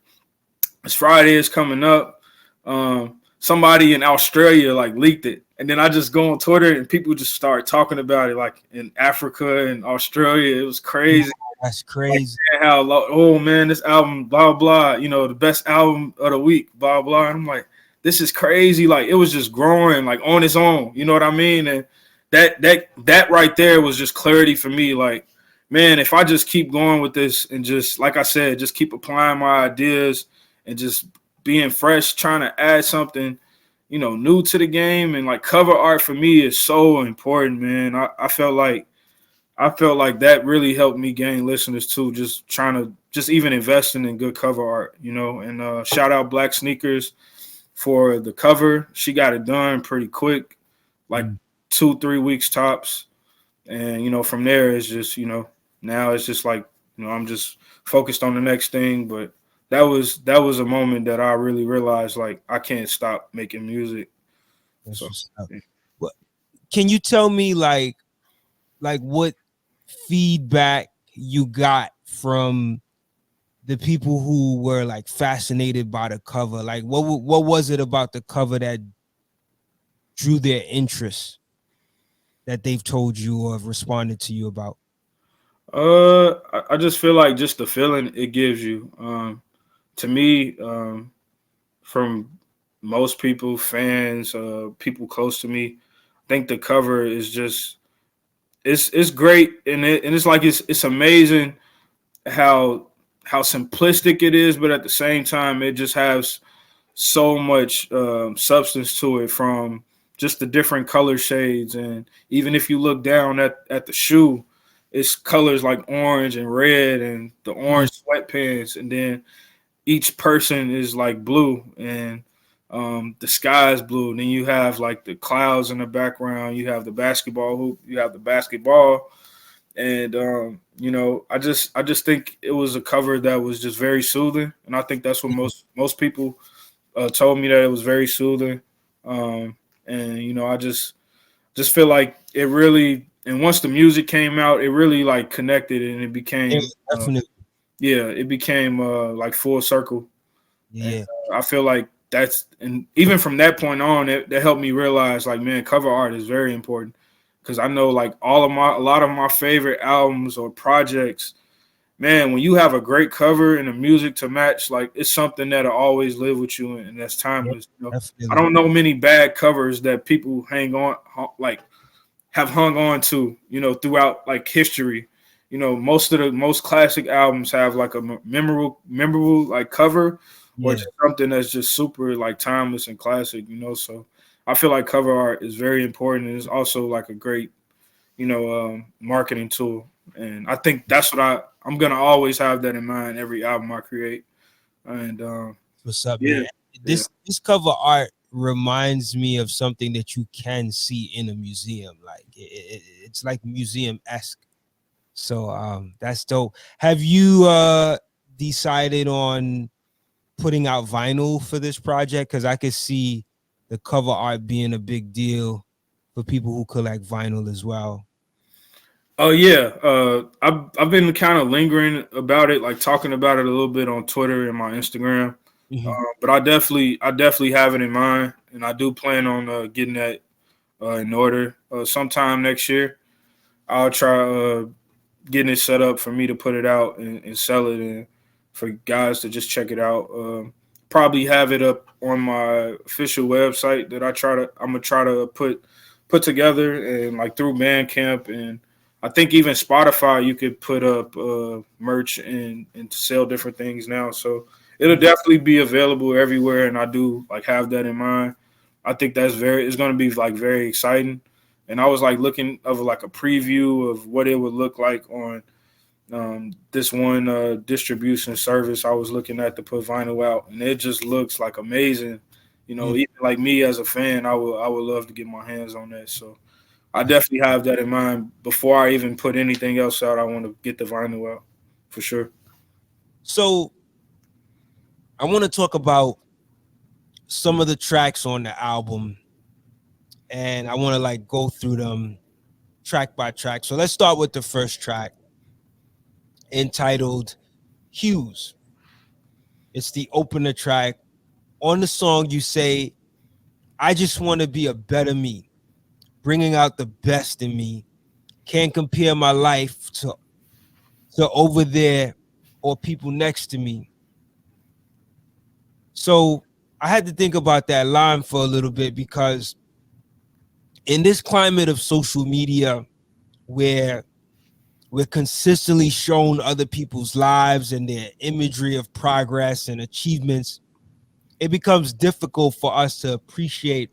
[SPEAKER 2] As Friday is coming up, somebody in Australia like leaked it. And then I just go on Twitter and people just start talking about it, like in Africa and Australia. It was crazy.
[SPEAKER 1] That's crazy.
[SPEAKER 2] Like, oh man, this album, blah, blah, the best album of the week, blah, blah. And I'm like, this is crazy. Like it was just growing like on its own. You know what I mean? And that right there was just clarity for me. Like, man, if I just keep going with this and just, like I said, just keep applying my ideas and just being fresh, trying to add something, new to the game. And like cover art for me is so important, man. I felt like that really helped me gain listeners too, just trying to just even investing in good cover art, and shout out Black Sneakers for the cover. She got it done pretty quick, like 2-3 weeks tops. And, from there it's just, now it's just like, I'm just focused on the next thing. But that was a moment that I really realized, like, I can't stop making music. So,
[SPEAKER 1] What can you tell me, like what feedback you got from the people who were like fascinated by the cover? Like, what was it about the cover that drew their interest that they've told you or have responded to you about?
[SPEAKER 2] I just feel like just the feeling it gives you. To me, from most people, fans, people close to me, I think the cover is just it's great, and it's like it's amazing how simplistic it is, but at the same time, it just has so much substance to it, from just the different color shades. And even if you look down at the shoe, it's colors like orange and red and the orange sweatpants, and then each person is like blue, and the sky is blue. And then you have like the clouds in the background. You have the basketball hoop. You have the basketball, and I just think it was a cover that was just very soothing, and I think that's what most people told me that it was very soothing, and I just feel like it really. And once the music came out, it really like connected, and it
[SPEAKER 1] Yeah,
[SPEAKER 2] became
[SPEAKER 1] definitely.
[SPEAKER 2] yeah, it became like full circle. And
[SPEAKER 1] Yeah,
[SPEAKER 2] I feel like that's, and even from that point on, that helped me realize like, man, cover art is very important, because I know like a lot of my favorite albums or projects, man, when you have a great cover and the music to match, like it's something that'll always live with you, and that's
[SPEAKER 1] yeah,
[SPEAKER 2] timeless. I
[SPEAKER 1] definitely.
[SPEAKER 2] don't know many bad covers that people like have hung on to, throughout like history. Most of the most classic albums have like a memorable like cover, or
[SPEAKER 1] Yeah.
[SPEAKER 2] just something that's just super like timeless and classic. So I feel like cover art is very important, and it's also like a great, marketing tool. And I think that's what I'm gonna always have that in mind every album I create. And
[SPEAKER 1] What's up,
[SPEAKER 2] yeah,
[SPEAKER 1] man?
[SPEAKER 2] yeah.
[SPEAKER 1] This cover art reminds me of something that you can see in a museum. Like it's like museum esque. So that's dope. Have you decided on putting out vinyl for this project? Because I could see the cover art being a big deal for people who collect vinyl as well.
[SPEAKER 2] Oh yeah, I've been kind of lingering about it, like talking about it a little bit on Twitter and my Instagram.
[SPEAKER 1] Mhm.
[SPEAKER 2] But I definitely have it in mind, and I do plan on getting that in order sometime next year. I'll try getting it set up for me to put it out and sell it, and for guys to just check it out. Probably have it up on my official website that I'm gonna try to put together, and like through Bandcamp, and I think even Spotify you could put up merch and sell different things now. So it'll
[SPEAKER 1] Yeah.
[SPEAKER 2] definitely be available everywhere, and I do like have that in mind. I think it's going to be like very exciting, and I was like looking of like a preview of what it would look like on this one distribution service I was looking at to put vinyl out, and it just looks like amazing.
[SPEAKER 1] Mm.
[SPEAKER 2] Even like me as a fan, I would love to get my hands on that. So I definitely have that in mind before I even put anything else out. I want to get the vinyl out for sure.
[SPEAKER 1] So I want to talk about some of the tracks on the album, and I want to like go through them track by track. So let's start with the first track entitled Hughes. It's the opener track. On the song, you say, I just want to be a better me, bringing out the best in me. Can't compare my life to over there or people next to me. So I had to think about that line for a little bit, because in this climate of social media where we're consistently shown other people's lives and their imagery of progress and achievements, it becomes difficult for us to appreciate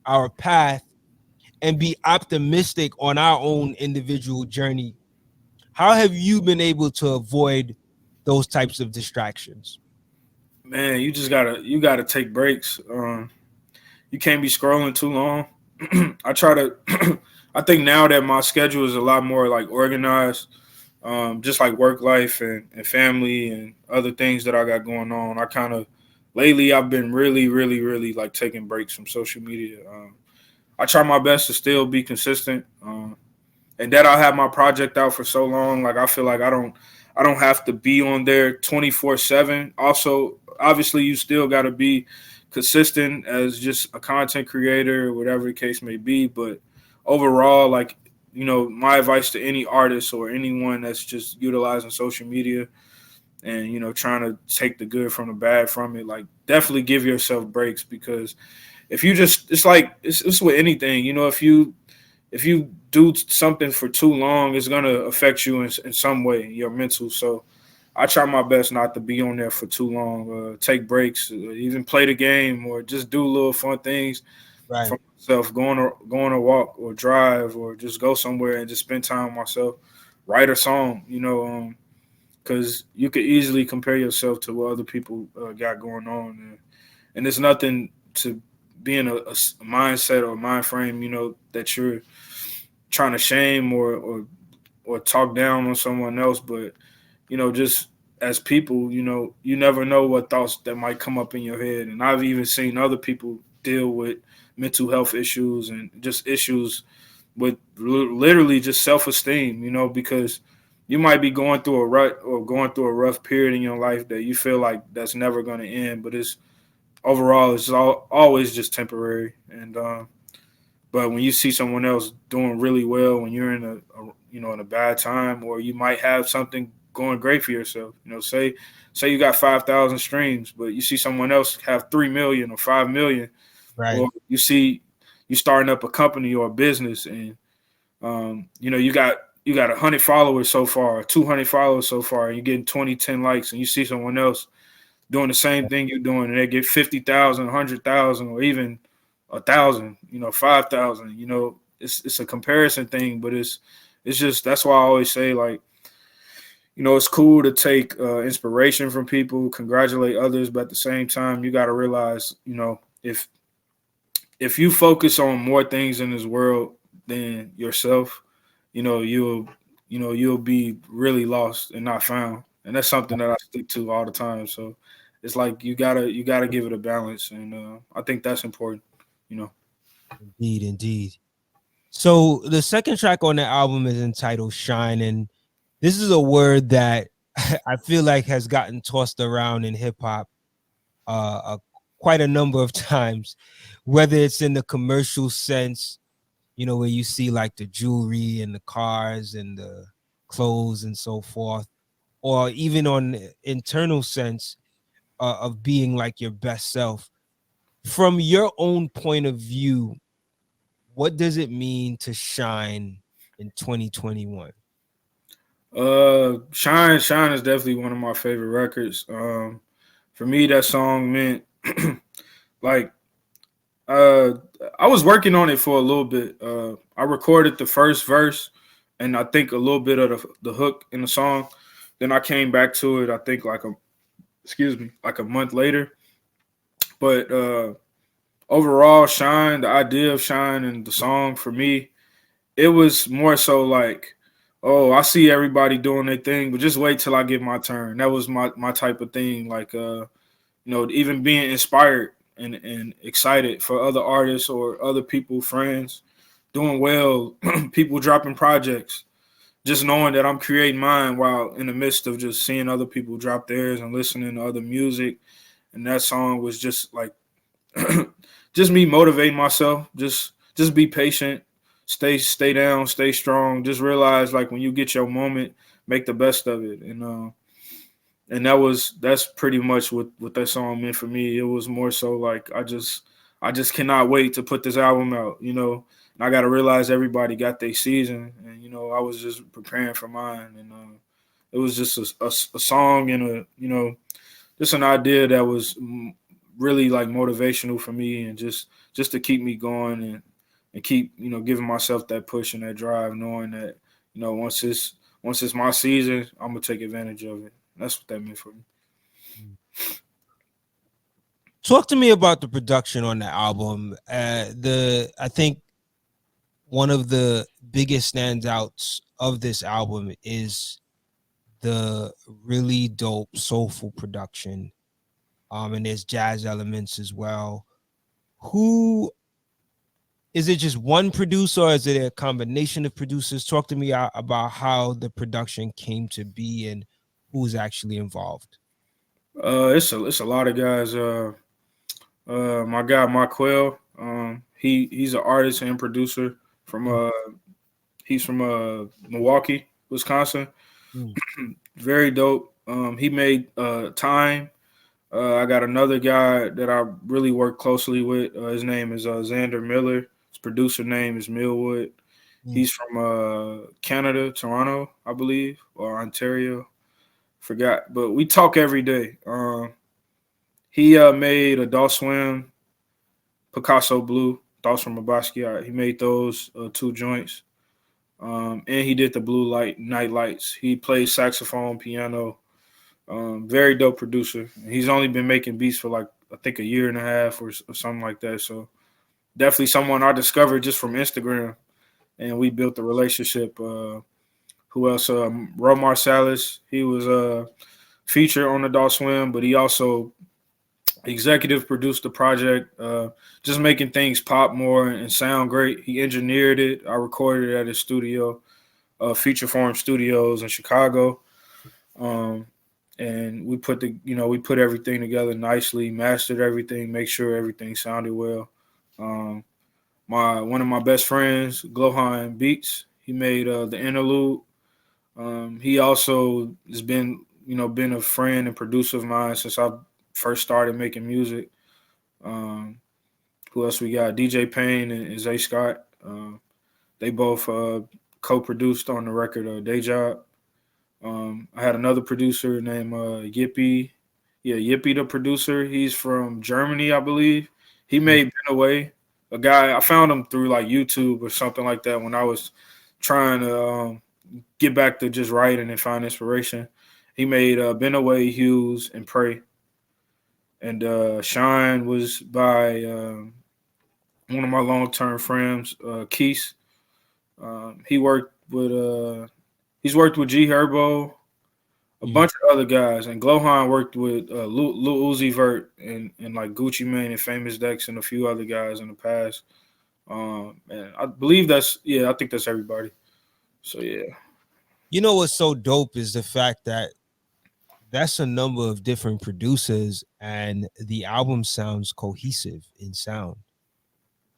[SPEAKER 1] our path and be optimistic on our own individual journey. How have you been able to avoid those types of distractions?
[SPEAKER 2] Man, you gotta take breaks. You can't be scrolling too long. I try to. I think now that my schedule is a lot more like organized, just like work life and family and other things that I got going on. I kind of lately I've been really, really, really like taking breaks from social media. I try my best to still be consistent, and that I have my project out for so long. Like I feel like I don't have to be on there 24/7. Also, obviously, you still got to be consistent as just a content creator or whatever the case may be. But overall, like my advice to any artist or anyone that's just utilizing social media and trying to take the good from the bad from it, like definitely give yourself breaks, because if you just it's like it's with anything, if you do something for too long, it's gonna affect you in some way, your mental. So I try my best not to be on there for too long. Take breaks, even play the game, or just do little fun things
[SPEAKER 1] Right.
[SPEAKER 2] for myself. Going a walk or drive, or just go somewhere and just spend time with myself. Write a song, because you could easily compare yourself to what other people got going on, and there's nothing to be in a mindset or mind frame, that you're trying to shame or talk down on someone else, but just as people, you never know what thoughts that might come up in your head. And I've even seen other people deal with mental health issues and just issues with literally just self-esteem, because you might be going through a rut or going through a rough period in your life that you feel like that's never going to end, but it's overall it's always just temporary. And but when you see someone else doing really well, when you're in in a bad time, or you might have something going great for yourself, say you got 5,000 streams, but you see someone else have 3 million or 5 million,
[SPEAKER 1] Right.
[SPEAKER 2] or you starting up a company or a business, and you got 100 followers so far, 200 followers so far, and you're getting 20, 10 likes, and you see someone else doing the same thing you're doing, and they get 50,000, 100,000, or even 1,000, 5,000. It's a comparison thing, but it's just that's why I always say, like, it's cool to take inspiration from people, congratulate others, but at the same time, you got to realize, if you focus on more things in this world than yourself, you'll be really lost and not found. And that's something that I stick to all the time. So it's like you gotta give it a balance, and I think that's important. You know.
[SPEAKER 1] Indeed, indeed. So the second track on the album is entitled Shine, and this is a word that I feel like has gotten tossed around in hip hop quite a number of times, whether it's in the commercial sense, where you see like the jewelry and the cars and the clothes and so forth, or even on the internal sense of being like your best self. From your own point of view, what does it mean to shine in 2021?
[SPEAKER 2] Shine is definitely one of my favorite records. For me, that song meant like uh, I was working on it for a little bit. I recorded the first verse and I think a little bit of the hook in the song. Then I came back to it. I think like a month later. But overall, Shine, the idea of Shine and the song for me, it was more so like, oh, I see everybody doing their thing, but just wait till I get my turn. That was my type of thing. Like even being inspired and excited for other artists or other people, friends doing well, people dropping projects, just knowing that I'm creating mine while in the midst of just seeing other people drop theirs and listening to other music. And that song was just like just me motivating myself. Just be patient, stay down, stay strong. Just realize, like, when you get your moment, make the best of it. And that's pretty much what that song meant for me. It was more so like I just cannot wait to put this album out. And I got to realize everybody got their season, and I was just preparing for mine. And it was just a song and just an idea that was really like motivational for me, and just to keep me going, and keep giving myself that push and that drive, knowing that once it's my season, I'm gonna take advantage of it. That's what that meant for me.
[SPEAKER 1] Talk to me about the production on the album. I think one of the biggest standouts of this album is the really dope soulful production. And there's jazz elements as well. Who is it? Just one producer, or is it a combination of producers? Talk to me about how the production came to be and who's actually involved.
[SPEAKER 2] It's a lot of guys. My guy, my Cril, he's an artist and producer from he's from Milwaukee, Wisconsin.
[SPEAKER 1] Mm.
[SPEAKER 2] Very dope. He made Time. I got another guy that I really work closely with. His name is Xander Miller. His producer name is Millwood.
[SPEAKER 1] Mm.
[SPEAKER 2] He's from Canada, Toronto, I believe, or Ontario. Forgot, but we talk every day. He made Adult Swim, Picasso Blue, Thoughts from a Basquiat. He made those two joints. And he did the Blue Light Night Lights. He plays saxophone, piano. Very dope producer. He's only been making beats for like I think a year and a half or something like that. So definitely someone I discovered just from Instagram, and we built a relationship. Who else? Romar Salas. He was feature on Adult Swim, but he also executive produced the project, just making things pop more and sound great. He engineered it. I recorded it at his studio, Feature Form Studios in Chicago. Um, and we put everything together nicely, mastered everything, make sure everything sounded well. Um, my one of my best friends, Glohan Beats, he made the interlude. He also has been a friend and producer of mine since I first started making music. Um, who else we got? DJ Payne and Zay Scott. They both co-produced on the record Day Job. I had another producer named Yippee. Yeah, Yippee, the producer. He's from Germany, I believe. He made Been Away. A guy I found him through like YouTube or something like that when I was trying to get back to just writing and find inspiration. He made Been Away, Hughes, and Pray. And Shine was by one of my long-term friends, Keith. He worked with he's worked with G Herbo, a bunch of other guys, and Glohan worked with Lil Uzi Vert and like Gucci Mane and Famous Dex and a few other guys in the past. And I believe I think that's everybody. So yeah.
[SPEAKER 1] You know what's so dope is the fact that that's a number of different producers and the album sounds cohesive in sound.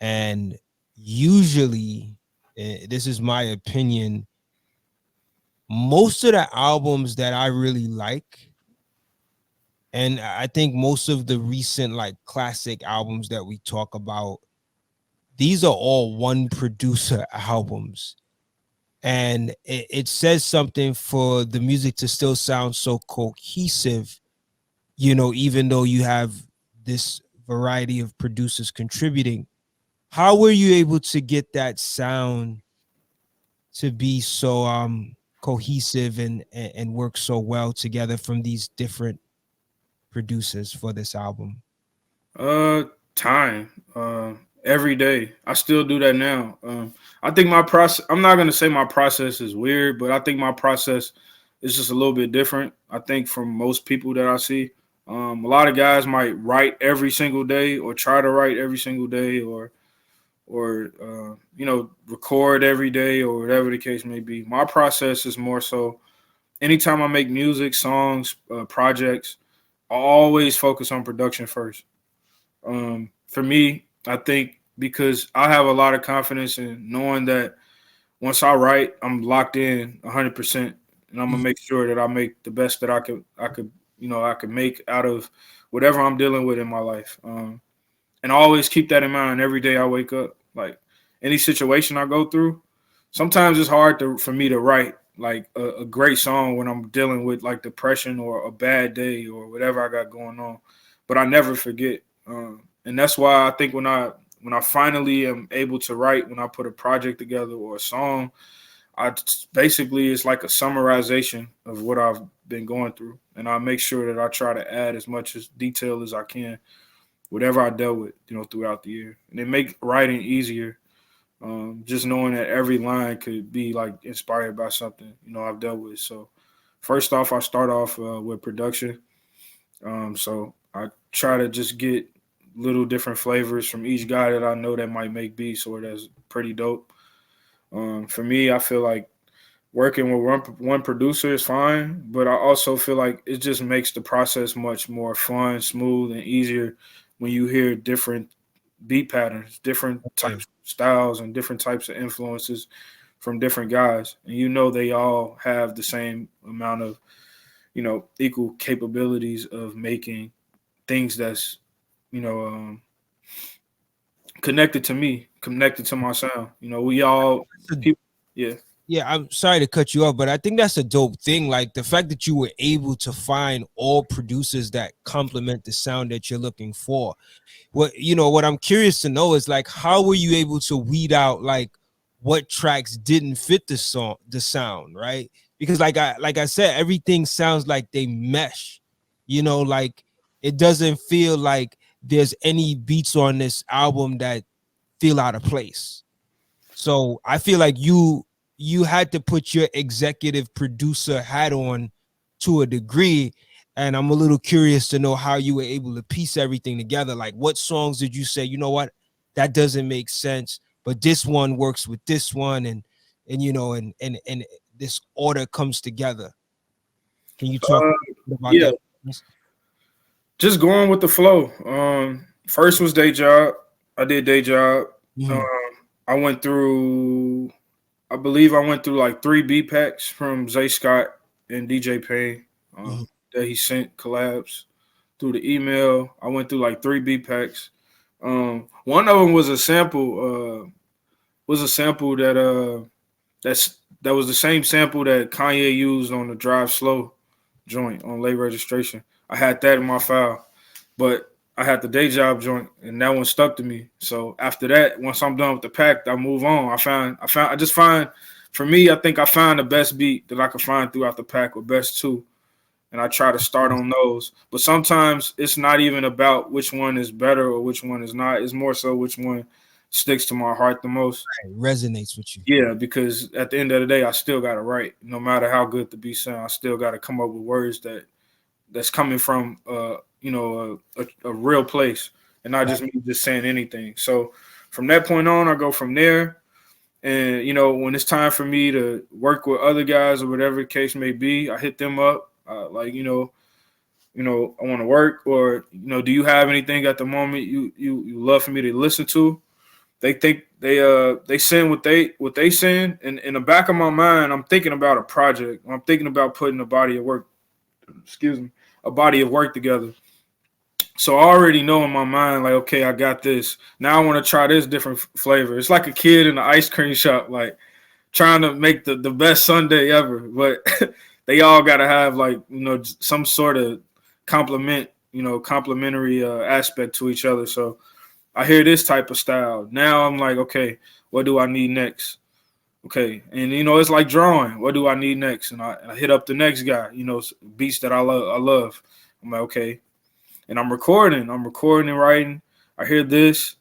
[SPEAKER 1] And usually, this is my opinion, most of the albums that I really like, and I think most of the recent like classic albums that we talk about, these are all one producer albums. And it says something for the music to still sound so cohesive, even though you have this variety of producers contributing. How were you able to get that sound to be so cohesive and work so well together from these different producers for this album?
[SPEAKER 2] Time. Every day. I still do that now. I think my process. I'm not gonna say my process is weird, but I think my process is just a little bit different. I think from most people that I see, a lot of guys might write every single day or try to write every single day or record every day or whatever the case may be. My process is more so anytime I make music, songs, projects, I always focus on production first. For me, I think because I have a lot of confidence in knowing that once I write, I'm locked in 100%, and I'm gonna make sure that I make the best that I could make out of whatever I'm dealing with in my life. And I always keep that in mind every day I wake up. Like any situation I go through, sometimes it's hard for me to write like a great song when I'm dealing with like depression or a bad day or whatever I got going on. But I never forget, and that's why I think when I finally am able to write, when I put a project together or a song, basically it's like a summarization of what I've been going through, and I make sure that I try to add as much as detail as I can whatever I dealt with, throughout the year. And it makes writing easier. Just knowing that every line could be like inspired by something, I've dealt with. So first off, I start off with production. So I try to just get little different flavors from each guy that I know that might make beats or that's pretty dope. For me, I feel like working with one producer is fine, but I also feel like it just makes the process much more fun, smooth, and easier when you hear different beat patterns, different types of styles, and different types of influences from different guys. And they all have the same amount of, equal capabilities of making things that's, connected to me, connected to my sound. We all people, yeah.
[SPEAKER 1] Yeah, I'm sorry to cut you off, but I think that's a dope thing. Like the fact that you were able to find all producers that complement the sound that you're looking for. What I'm curious to know is like, how were you able to weed out like what tracks didn't fit the sound, right? Because like I said, everything sounds like they mesh, like it doesn't feel like there's any beats on this album that feel out of place. So I feel like you had to put your executive producer hat on to a degree, And I'm a little curious to know how you were able to piece everything together. Like, what songs did you say, you know what, that doesn't make sense, but this one works with this one, and you know, and this order comes together. Can you talk
[SPEAKER 2] Uh,
[SPEAKER 1] about
[SPEAKER 2] yeah,
[SPEAKER 1] that?
[SPEAKER 2] just going with the flow. First was Day Job. I did Day Job. Um,
[SPEAKER 1] Mhm.
[SPEAKER 2] I went through, I believe I went through like 3 beat packs from Zay Scott and DJ Payne
[SPEAKER 1] Mhm.
[SPEAKER 2] that he sent collabs through the email. I went through like 3 beat packs. One of them was a sample. That was the same sample that Kanye used on the Drive Slow joint on Late Registration. I had that in my file, but I had the Day Job joint, and that one stuck to me. So after that, once I'm done with the pack, I move on. I just find, for me, I think I find the best beat that I could find throughout the pack, or best two, and I try to start on those. But sometimes it's not even about which one is better or which one is not. It's more so which one sticks to my heart the most.
[SPEAKER 1] It resonates with you.
[SPEAKER 2] Yeah, because at the end of the day, I still got to write. No matter how good the beat sound, I still got to come up with words that's coming from a real place, and not just me just saying anything. So from that point on, I go from there. And when it's time for me to work with other guys or whatever the case may be, I hit them up. Like I want to work, or do you have anything at the moment you love for me to listen to? They think they send what they send, and in the back of my mind, I'm thinking about a project. I'm thinking about putting a body of work, excuse me, a body of work together. So I already know in my mind, like, okay, I got this. Now I want to try this different flavor. It's like a kid in the ice cream shop, like trying to make the best sundae ever. But they all got to have like some sort of complementary aspect to each other. So I hear this type of style. Now I'm like, okay, what do I need next? Okay, and it's like drawing. What do I need next? And I hit up the next guy. Beats that I love. I'm like, okay, and I'm recording. And writing. I hear this,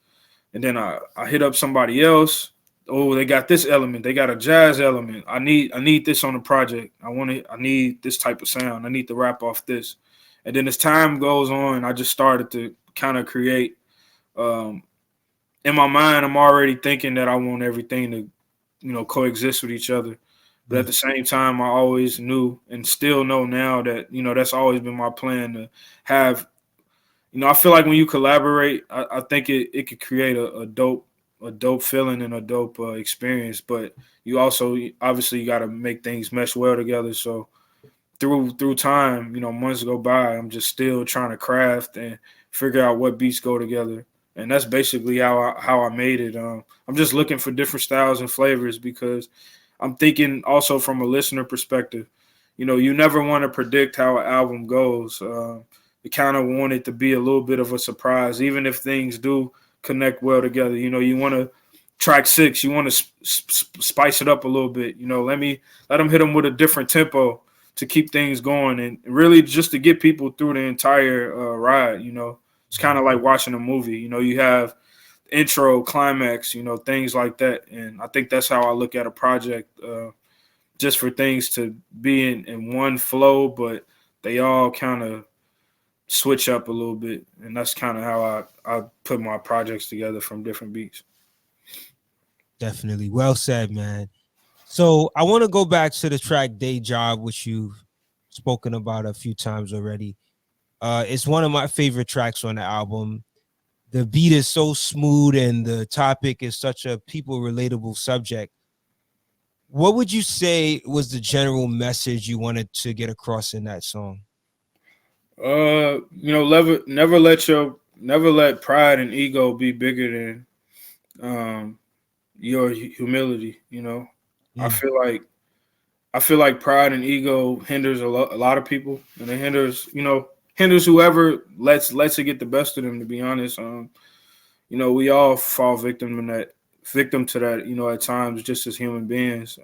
[SPEAKER 2] and then I hit up somebody else. Oh, they got this element. They got a jazz element. I need this on the project. I need this type of sound. I need to rap off this. And then as time goes on, I just started to kind of create. Um, in my mind, I'm already thinking that I want everything to, coexist with each other. But at
[SPEAKER 1] Mhm.
[SPEAKER 2] the same time, I always knew and still know now that, that's always been my plan to have, I feel like when you collaborate, I think it could create a dope feeling and a dope experience. But you also, obviously, you got to make things mesh well together. So through time, months go by, I'm just still trying to craft and figure out what beats go together. And that's basically how I made it. I'm just looking for different styles and flavors because I'm thinking also from a listener perspective. You never want to predict how an album goes. You kind of want it to be a little bit of a surprise, even if things do connect well together. You want to track 6, you want to spice it up a little bit. Let them hit them with a different tempo to keep things going and really just to get people through the entire ride. It's kind of like watching a movie. You have intro, climax, things like that. And I think that's how I look at a project, just for things to be in one flow, but they all kind of switch up a little bit. And that's kind of how I put my projects together from different beats.
[SPEAKER 1] Definitely. Well said, man. So I want to go back to the track Day Job, which you've spoken about a few times already. It's one of my favorite tracks on the album. The beat is so smooth and the topic is such a people relatable subject. What would you say was the general message you wanted to get across in that song?
[SPEAKER 2] Never let pride and ego be bigger than your humility. I
[SPEAKER 1] Mm.
[SPEAKER 2] feel like pride and ego hinders a lot of people, and it hinders whoever lets it get the best of them. To be honest, we all fall victim to that. At times, just as human beings.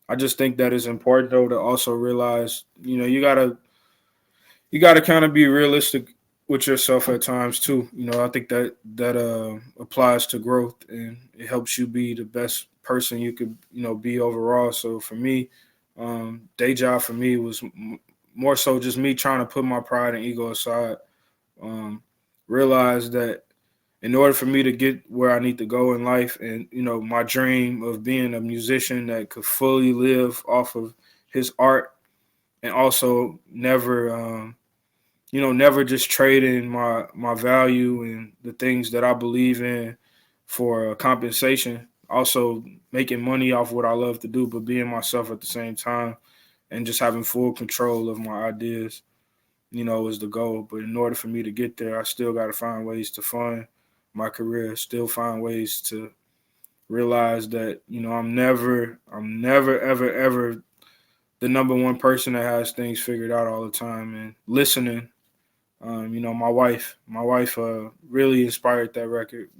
[SPEAKER 2] I just think that it's important though to also realize, you gotta kind of be realistic with yourself at times too. I think that applies to growth, and it helps you be the best person you could be overall. So for me, Day Job for me was more so just me trying to put my pride and ego aside. Um, realize that in order for me to get where I need to go in life, and my dream of being a musician that could fully live off of his art, and also never never just trading my value and the things that I believe in for compensation. Also making money off what I love to do, but being myself at the same time, and just having full control of my ideas, is the goal. But in order for me to get there, I still got to find ways to fund my career, still find ways to realize that, I'm never, ever, ever the number one person that has things figured out all the time, and listening. My wife really inspired that record.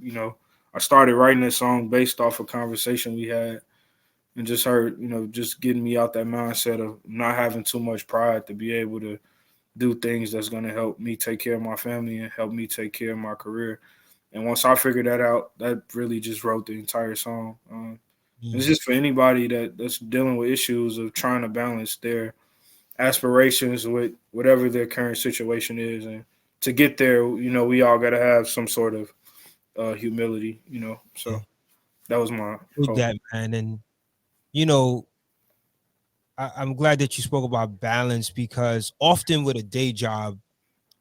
[SPEAKER 2] I started writing this song based off a conversation we had, and just heard, just getting me out that mindset of not having too much pride to be able to do things that's going to help me take care of my family and help me take care of my career. And once I figured that out, that really just wrote the entire song. It's
[SPEAKER 1] Mm.
[SPEAKER 2] just for anybody that's dealing with issues of trying to balance their aspirations with whatever their current situation is. And to get there, we all got to have some sort of humility,
[SPEAKER 1] Yeah,
[SPEAKER 2] So that was my
[SPEAKER 1] with
[SPEAKER 2] hope.
[SPEAKER 1] that, man. And you know, I'm glad that you spoke about balance, because often with a day job,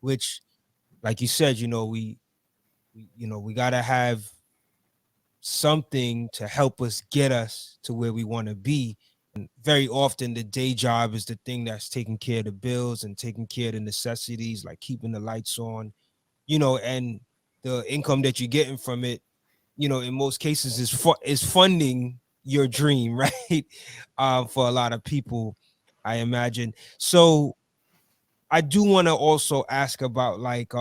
[SPEAKER 1] which, like you said, we gotta have something to help us get us to where we want to be. And very often the day job is the thing that's taking care of the bills and taking care of the necessities, like keeping the lights on, and the income that you're getting from it, in most cases is funding your dream, right? For a lot of people, I imagine. So I do want to also ask about like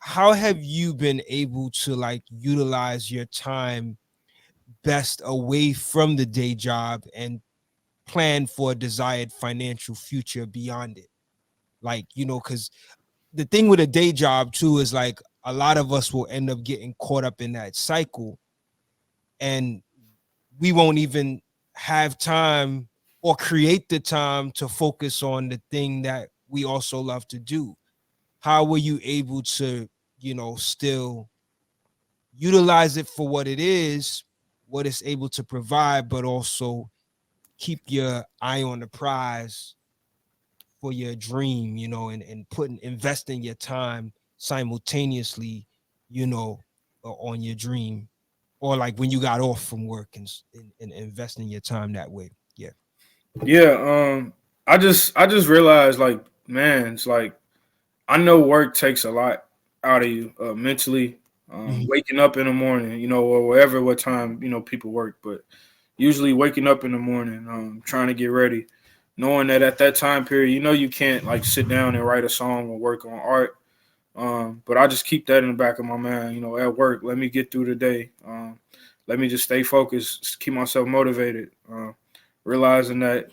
[SPEAKER 1] how have you been able to like utilize your time best away from the day job and plan for a desired financial future beyond it? Like, because the thing with a day job too is like a lot of us will end up getting caught up in that cycle, and we won't even have time or create the time to focus on the thing that we also love to do. How were you able to, still utilize it for what it is, what it's able to provide, but also keep your eye on the prize for your dream, and investing your time simultaneously, on your dream, or like when you got off from work and investing your time that way. Yeah.
[SPEAKER 2] Yeah, I just realized, like, man, it's like I know work takes a lot out of you mentally.
[SPEAKER 1] Mhm.
[SPEAKER 2] Waking up in the morning, or wherever what time people work, but usually waking up in the morning, trying to get ready, knowing that at that time period, you can't like sit down and write a song or work on art. But I just keep that in the back of my mind, at work. Let me get through the day. Let me just stay focused, keep myself motivated. Realizing that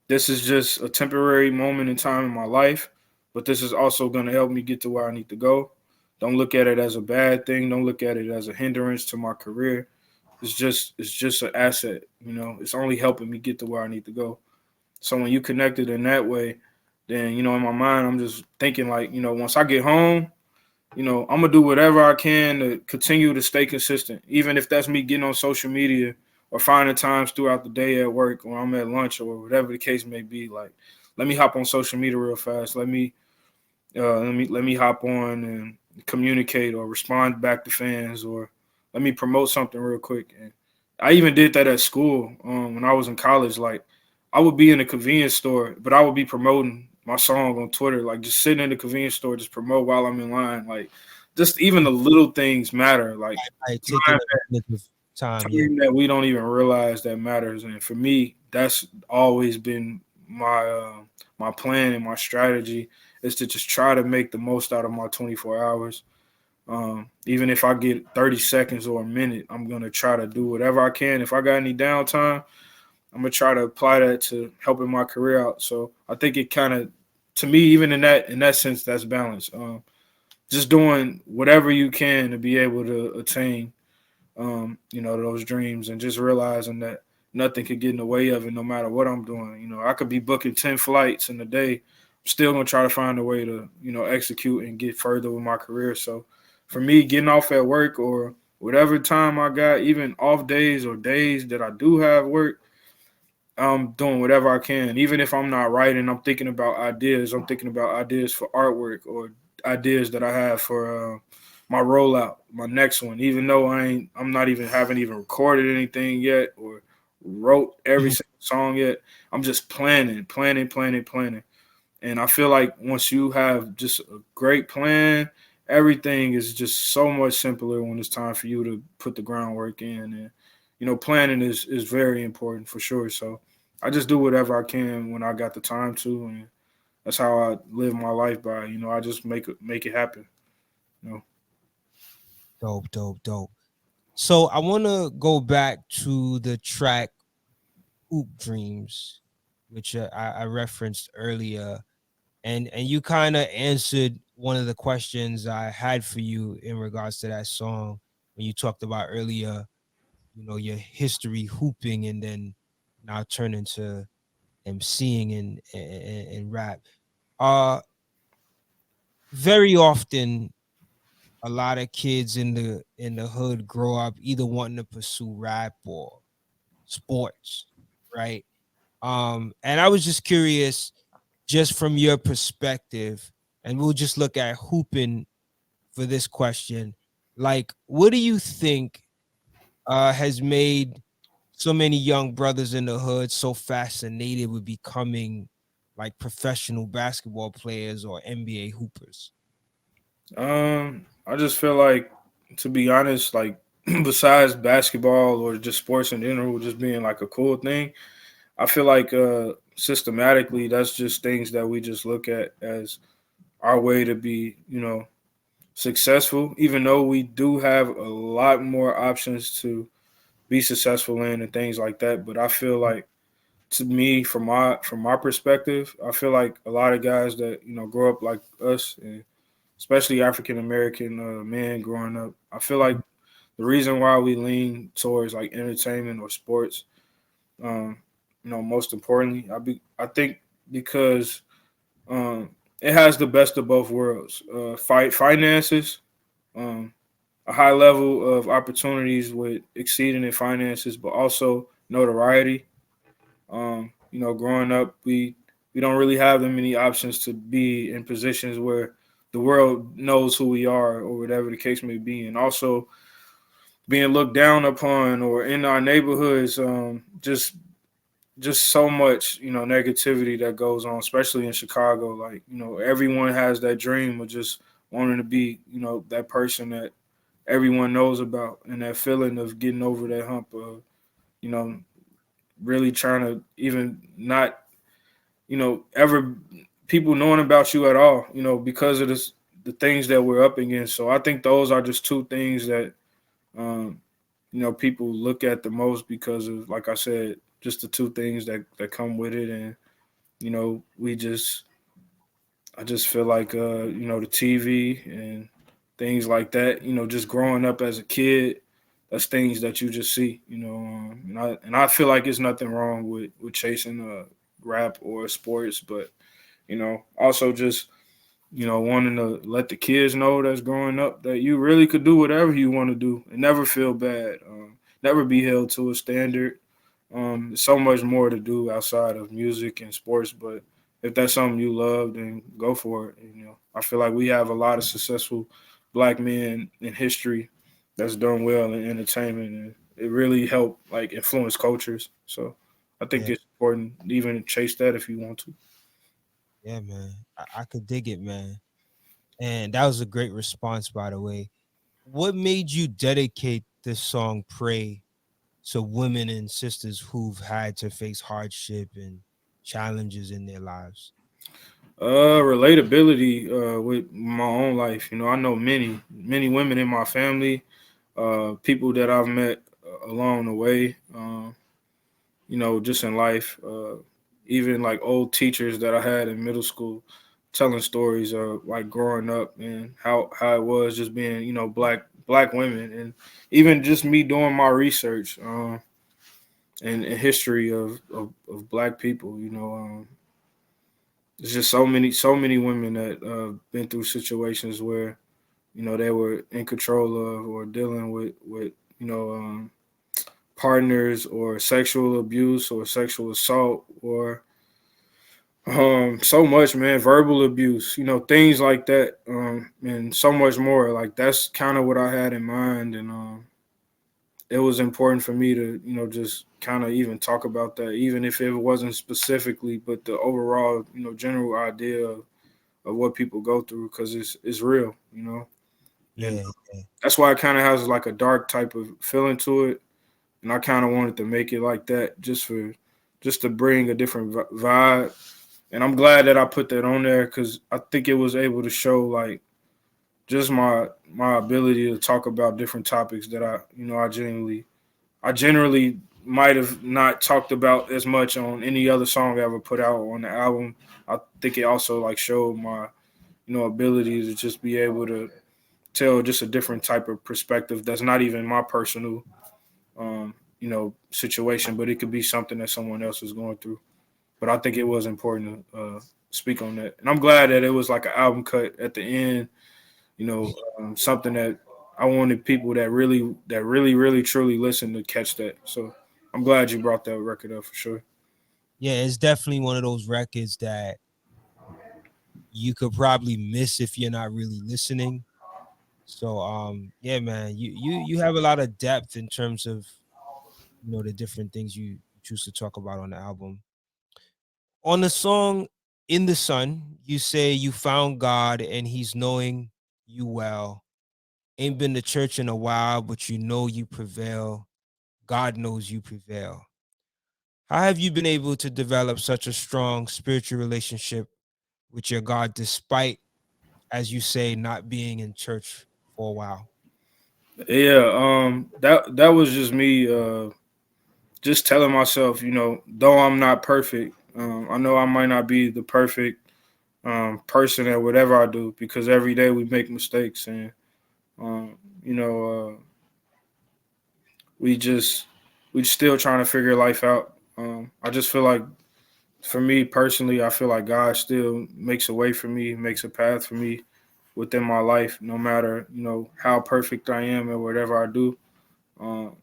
[SPEAKER 2] this is just a temporary moment in time in my life, but this is also going to help me get to where I need to go. Don't look at it as a bad thing. Don't look at it as a hindrance to my career. It's just an asset. It's only helping me get to where I need to go. So when you connect it in that way, then in my mind I'm just thinking like, once I get home, I'm gonna do whatever I can to continue to stay consistent, even if that's me getting on social media or finding times throughout the day at work or I'm at lunch or whatever the case may be. Like, let me hop on social media real fast. Let me hop on and communicate or respond back to fans, or let me promote something real quick. And I even did that at school when I was in college. Like, I would be in a convenience store, but I would be promoting my song on Twitter, like just sitting in the convenience store, just promote while I'm in line. Like, just even the little things matter. Like
[SPEAKER 1] I taking
[SPEAKER 2] time,
[SPEAKER 1] advantage of time. Yeah.
[SPEAKER 2] time that we don't even realize that matters. And for me, that's always been my plan and my strategy is to just try to make the most out of my 24 hours. Even if I get 30 seconds or a minute, I'm gonna try to do whatever I can. If I got any downtime, I'm gonna try to apply that to helping my career out. So I think it kind of, to me, even in that sense, that's balance. Just doing whatever you can to be able to attain, those dreams, and just realizing that nothing could get in the way of it no matter what I'm doing. I could be booking 10 flights in a day. I'm still going to try to find a way to, execute and get further with my career. So for me, getting off at work or whatever time I got, even off days or days that I do have work, I'm doing whatever I can. Even if I'm not writing, I'm thinking about ideas. I'm thinking about ideas for artwork or ideas that I have for my rollout, my next one. Even though I'm not even haven't even recorded anything yet or wrote every
[SPEAKER 1] Mhm.
[SPEAKER 2] single song yet. I'm just planning. And I feel like once you have just a great plan, everything is just so much simpler when it's time for you to put the groundwork in. And planning is very important for sure. So I just do whatever I can when I got the time to, and that's how I live my life by. I just make it happen. You know.
[SPEAKER 1] Dope, dope, dope. So I want to go back to the track "Hoop Dreams," which I referenced earlier, and you kind of answered one of the questions I had for you in regards to that song when you talked about earlier, your history hooping and then now turning to emceeing and rap. Uh, very often a lot of kids in the hood grow up either wanting to pursue rap or sports, right? And I was just curious, just from your perspective, and we'll just look at hooping for this question. Like, what do you think has made so many young brothers in the hood so fascinated with becoming like professional basketball players or NBA hoopers?
[SPEAKER 2] I just feel like, to be honest, like besides basketball or just sports in general, just being like a cool thing, I feel like systematically that's just things that we just look at as our way to be, successful. Even though we do have a lot more options to be successful in and things like that, but I feel like, to me, from my perspective, I feel like a lot of guys that grow up like us, and especially African American men growing up, I feel like the reason why we lean towards like entertainment or sports, um, most importantly, I think because um, it has the best of both worlds. Finances, um, a high level of opportunities with exceeding in finances, but also notoriety. Growing up, we don't really have that many options to be in positions where the world knows who we are or whatever the case may be, and also being looked down upon or in our neighborhoods, just so much negativity that goes on, especially in Chicago. Like everyone has that dream of just wanting to be that person that everyone knows about, and that feeling of getting over that hump of you know really trying to even not ever people knowing about you at all, because of the things that we're up against. So I think those are just two things that um, people look at the most because of, like I said, just the two things that come with it. And we just I just feel like the TV and things like that. Just growing up as a kid, that's things that you just see. And I feel like it's nothing wrong with chasing rap or sports, but also just wanting to let the kids know that's growing up that you really could do whatever you want to do and never feel bad, never be held to a standard. There's so much more to do outside of music and sports, but if that's something you love, then go for it. I feel like we have a lot of successful black men in history that's done well in entertainment, and it really helped like influence cultures. So I think
[SPEAKER 1] Yeah,
[SPEAKER 2] it's important to even chase that if you want to.
[SPEAKER 1] yeah, man. I could dig it, man. And that was a great response, by the way. What made you dedicate this song "Pray" to women and sisters who've had to face hardship and challenges in their lives?
[SPEAKER 2] Relatability with my own life. I know many women in my family, people that I've met along the way. Just in life, even like old teachers that I had in middle school, telling stories of like growing up and how it was just being black women, and even just me doing my research. and history of Black people. There's just so many women that been through situations where they were in control of or dealing with partners or sexual abuse or sexual assault or so much, man, verbal abuse, things like that, and so much more. Like that's kind of what I had in mind, and it was important for me to just kind of even talk about that, even if it wasn't specifically, but the overall general idea of what people go through, because it's real, and
[SPEAKER 1] Yeah, yeah,
[SPEAKER 2] that's why it kind of has like a dark type of feeling to it, and I kind of wanted to make it like that just to bring a different vibe. And I'm glad that I put that on there because I think it was able to show like just my ability to talk about different topics that I generally might have not talked about as much on any other song I ever put out on the album. I think it also like showed my ability to just be able to tell just a different type of perspective that's not even my personal situation, but it could be something that someone else is going through. But I think it was important to speak on that, and I'm glad that it was like an album cut at the end. Something that I wanted people that really truly listen to catch that. So I'm glad you brought that record up for sure.
[SPEAKER 1] yeah. It's definitely one of those records that you could probably miss if you're not really listening. So yeah, man, you have a lot of depth in terms of the different things you choose to talk about on the album. On the song In the Sun, you say you found God and he's knowing you well. Ain't been to church in a while, but you know you prevail. God knows you prevail. How have you been able to develop such a strong spiritual relationship with your God despite, as you say, not being in church for a while?
[SPEAKER 2] Yeah, that was just me, just telling myself, though I'm not perfect, I know I might not be the perfect person at whatever I do because every day we make mistakes, and um, you know, we just we still trying to figure life out. I just feel like, for me personally, I feel like God still makes a way for me, makes a path for me within my life, no matter how perfect I am or whatever I do. And,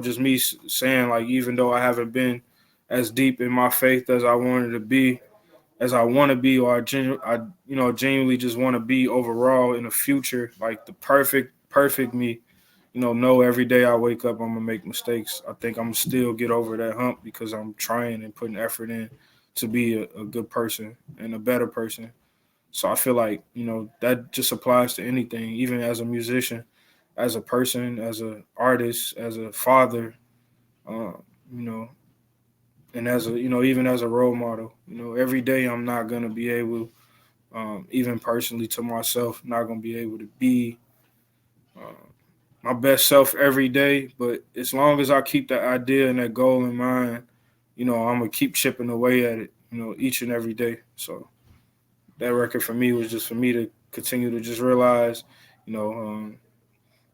[SPEAKER 2] just me saying like, even though I haven't been as deep in my faith as I wanted to be, as I want to be, or I genuinely just want to be overall in the future, like the perfect me. Know every day I wake up, I'm gonna make mistakes. I think I'm still get over that hump because I'm trying and putting effort in to be a good person and a better person. So I feel like that just applies to anything, even as a musician, as a person, as an artist, as a father, uh, you know, and as a even as a role model. Every day I'm not gonna be able, even personally to myself, not gonna be able to be uh, my best self every day. But as long as I keep that idea and that goal in mind, I'm gonna keep chipping away at it, each and every day. So that record for me was just for me to continue to just realize, you know,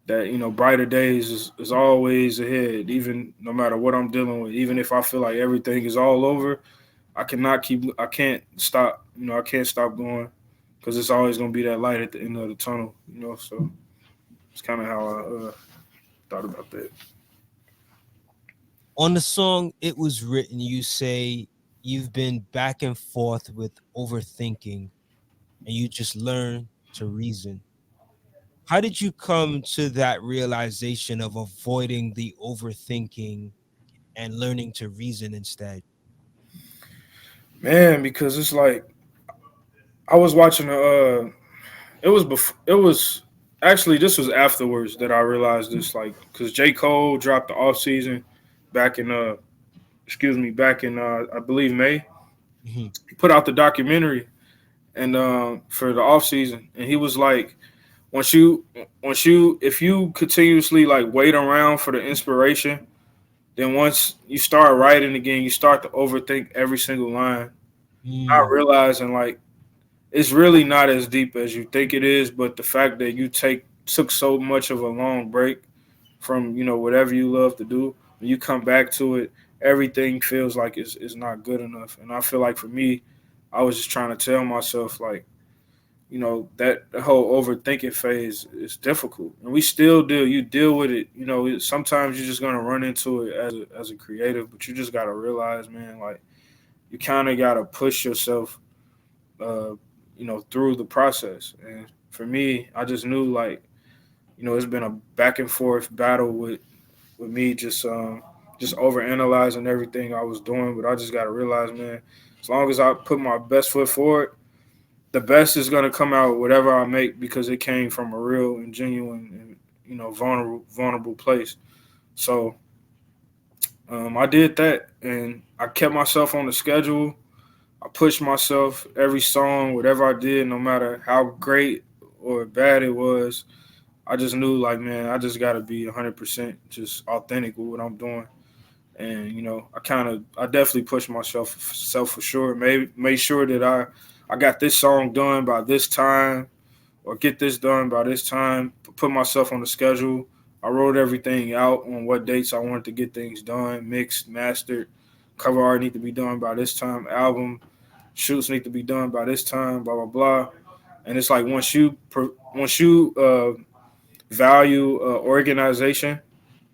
[SPEAKER 2] that brighter days is always ahead. Even no matter what I'm dealing with, even if I feel like everything is all over, I can't stop. I can't stop going because it's always gonna be that light at the end of the tunnel. So it's kind of how I thought about that.
[SPEAKER 1] On the song It Was Written, you say you've been back and forth with overthinking and you just learn to reason. How did you come to that realization of avoiding the overthinking and learning to reason instead?
[SPEAKER 2] Man, because it's like I was watching it was actually, this was afterwards that I realized this, like, because J. Cole dropped the off season back in back in I believe May.
[SPEAKER 1] Mhm.
[SPEAKER 2] He put out the documentary and for the off season, and he was like, once you if you continuously like wait around for the inspiration, then once you start writing again, you start to overthink every single line, not
[SPEAKER 1] Mm,
[SPEAKER 2] realizing like it's really not as deep as you think it is. But the fact that you took so much of a long break from whatever you love to do when you come back to it, everything feels like it's not good enough. And I feel like for me, I was just trying to tell myself like, that the whole overthinking phase is difficult, and we still do. You deal with it. Sometimes you're just gonna run into it as a creative, but you just gotta realize, man, like you kind of gotta push yourself, uh, through the process. And for me, I just knew like, it's been a back and forth battle with me just over analyzing everything I was doing, but I just gotta realize, man, as long as I put my best foot forward, the best is gonna come out whatever I make because it came from a real and genuine and vulnerable place. So I did that, and I kept myself on the schedule. I pushed myself every song, whatever I did, no matter how great or bad it was. I just knew, like, man, I just got to be 100% just authentic with what I'm doing. And I definitely pushed myself self for sure. Made sure that I got this song done by this time, or get this done by this time. Put myself on the schedule. I wrote everything out on what dates I wanted to get things done, mixed, mastered. Cover art need to be done by this time. Album shoots need to be done by this time. Blah blah blah. And it's like once you value organization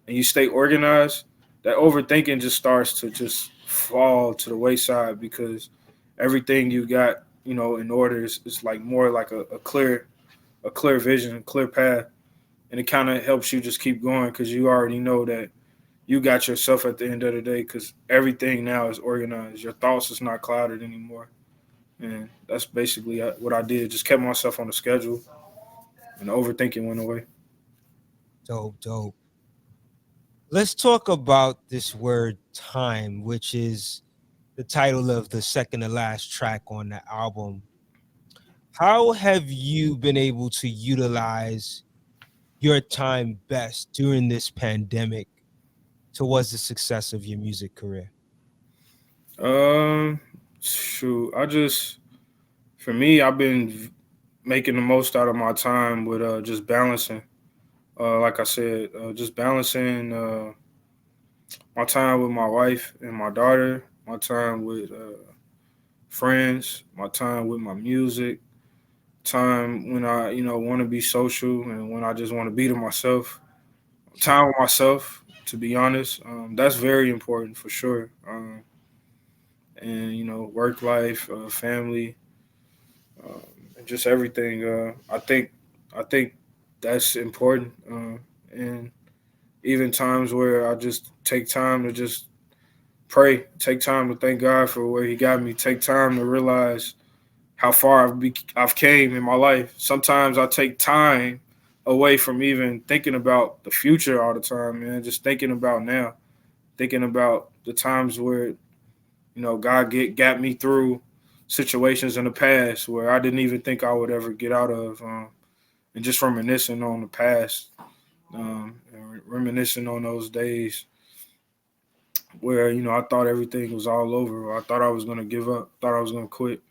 [SPEAKER 2] and you stay organized, that overthinking just starts to just fall to the wayside because everything you got, in order is like more like a clear vision, a clear path, and it kind of helps you just keep going because you already know that you got yourself at the end of the day because everything now is organized. Your thoughts is not clouded anymore, and that's basically what I did. Just kept myself on the schedule, and the overthinking went away.
[SPEAKER 1] Dope, dope. Let's talk about this word time, which is the title of the second to last track on the album. How have you been able to utilize your time best during this pandemic towards the success of your music career?
[SPEAKER 2] Um, Shoot, for me, I've been making the most out of my time with just balancing. Like I said, just balancing my time with my wife and my daughter, my time with friends, my time with my music, time when I, want to be social and when I just want to be to myself, time with myself, to be honest. That's very important for sure. And, work life, family, and just everything. I think that's important. And even times where I just take time to just pray, take time to thank God for where He got me, take time to realize how far I've came in my life. Sometimes I take time away from even thinking about the future all the time, man. Just thinking about now, thinking about the times where God got me through situations in the past where I didn't even think I would ever get out of, and just reminiscing on the past, and reminiscing on those days where I thought everything was all over, or I thought I was gonna give up, thought I was gonna quit,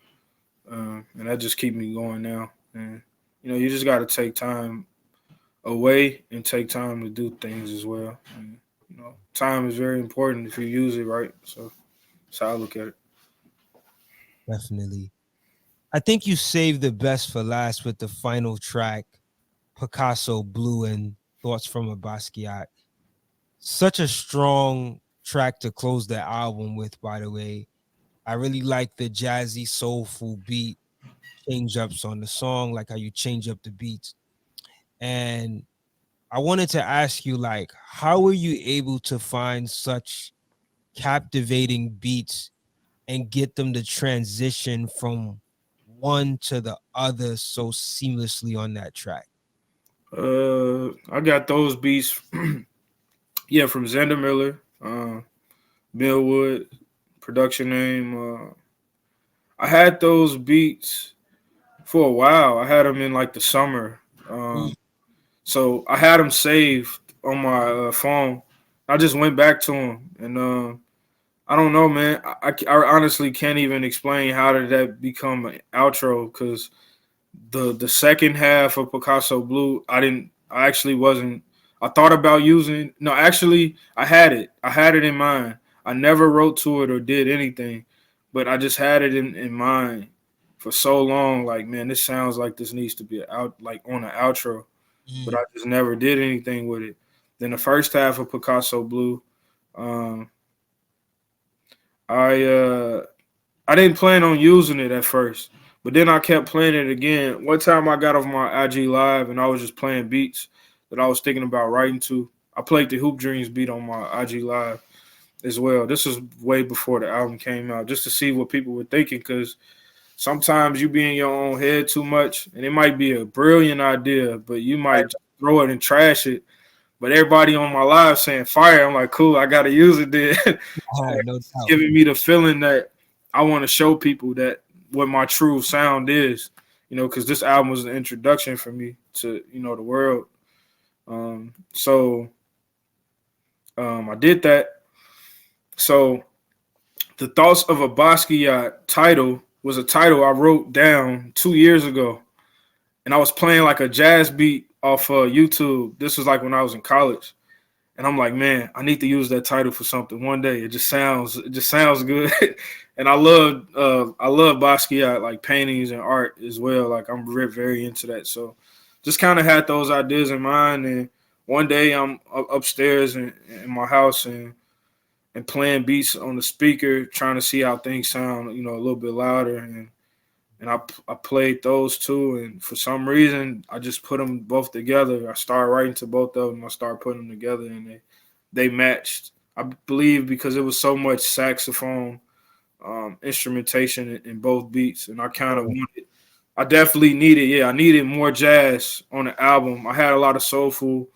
[SPEAKER 2] and that just keep me going now. And you just got to take time away and take time to do things as well. And, time is very important if you use it right. So that's how I look at it.
[SPEAKER 1] Definitely. I think you saved the best for last with the final track, Picasso Blue and Thoughts from a Basquiat. Such a strong track to close the album with, by the way. I really like the jazzy, soulful beat change ups on the song, like how you change up the beats. And I wanted to ask you, like, how were you able to find such captivating beats and get them to transition from one to the other so seamlessly on that track?
[SPEAKER 2] I got those beats, yeah, from Xander Miller, Millwood, production name. I had those beats for a while. I had them in like the summer.
[SPEAKER 1] Mm.
[SPEAKER 2] So I had them saved on my phone. I just went back to them, and I don't know, man. I honestly can't even explain how did that become an outro because the second half of Picasso Blue, I actually wasn't. I thought about using. No, actually, I had it. I had it in mind. I never wrote to it or did anything, but I just had it in mind for so long. Like, man, this sounds like this needs to be out like on an outro, but I
[SPEAKER 1] Mm.
[SPEAKER 2] just never did anything with it. Then the first half of Picasso Blue, um, I I didn't plan on using it at first, but then I kept playing it again. One time I got off my IG live and I was just playing beats that I was thinking about writing to. I played the Hoop Dreams beat on my IG live as well. This was way before the album came out, just to see what people were thinking. Because sometimes you be in your own head too much, and it might be a brilliant idea, but you might just throw it and trash it. But everybody on my live saying fire, I'm like, cool, I gotta use it then.
[SPEAKER 1] No
[SPEAKER 2] It's
[SPEAKER 1] doubt.
[SPEAKER 2] giving me the feeling that I want to show people that what my true sound is, because this album was an introduction for me to, the world. So I did that. So the Thoughts of a Basquiat title was a title I wrote down 2 years ago, and I was playing like a jazz beat off YouTube. This was like when I was in college, and I'm like, man, I need to use that title for something one day. It just sounds good, and I love Basquiat, like paintings and art as well. Like I'm very, very into that. So just kind of had those ideas in mind, and one day I'm upstairs in my house and playing beats on the speaker, trying to see how things sound, a little bit louder, and I played those two, and for some reason I just put them both together. I started writing to both of them. I started putting them together, and they matched. I believe because it was so much saxophone instrumentation in both beats, and I kind of wanted. I definitely needed, I needed more jazz on the album. I had a lot of soulful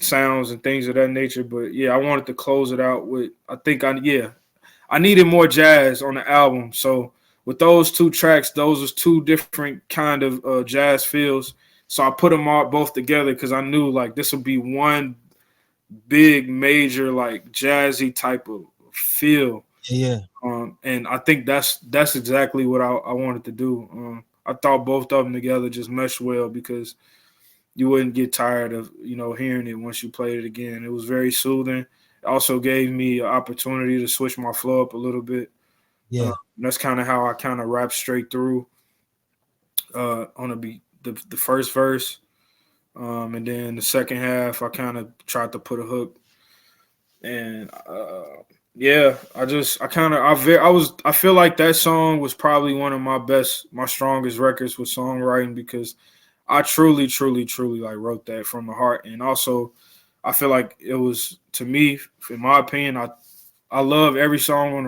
[SPEAKER 2] sounds and things of that nature, but yeah, I wanted to close it out with. I needed more jazz on the album, so with those two tracks, those was two different kind of jazz feels. So I put them all both together because I knew like this would be one big major like jazzy type of feel.
[SPEAKER 1] Yeah.
[SPEAKER 2] And I think that's exactly what I wanted to do. I thought both of them together just meshed well because you wouldn't get tired of hearing it once you played it again. It was very soothing. It also gave me an opportunity to switch my flow up a little bit.
[SPEAKER 1] Yeah.
[SPEAKER 2] That's kind of how I kind of rap straight through on a beat. The first verse, and then the second half, I kind of tried to put a hook, and yeah, I feel like that song was probably one of my strongest records with songwriting because I truly, truly, truly like wrote that from the heart, and also I feel like it was to me, in my opinion, I love every song on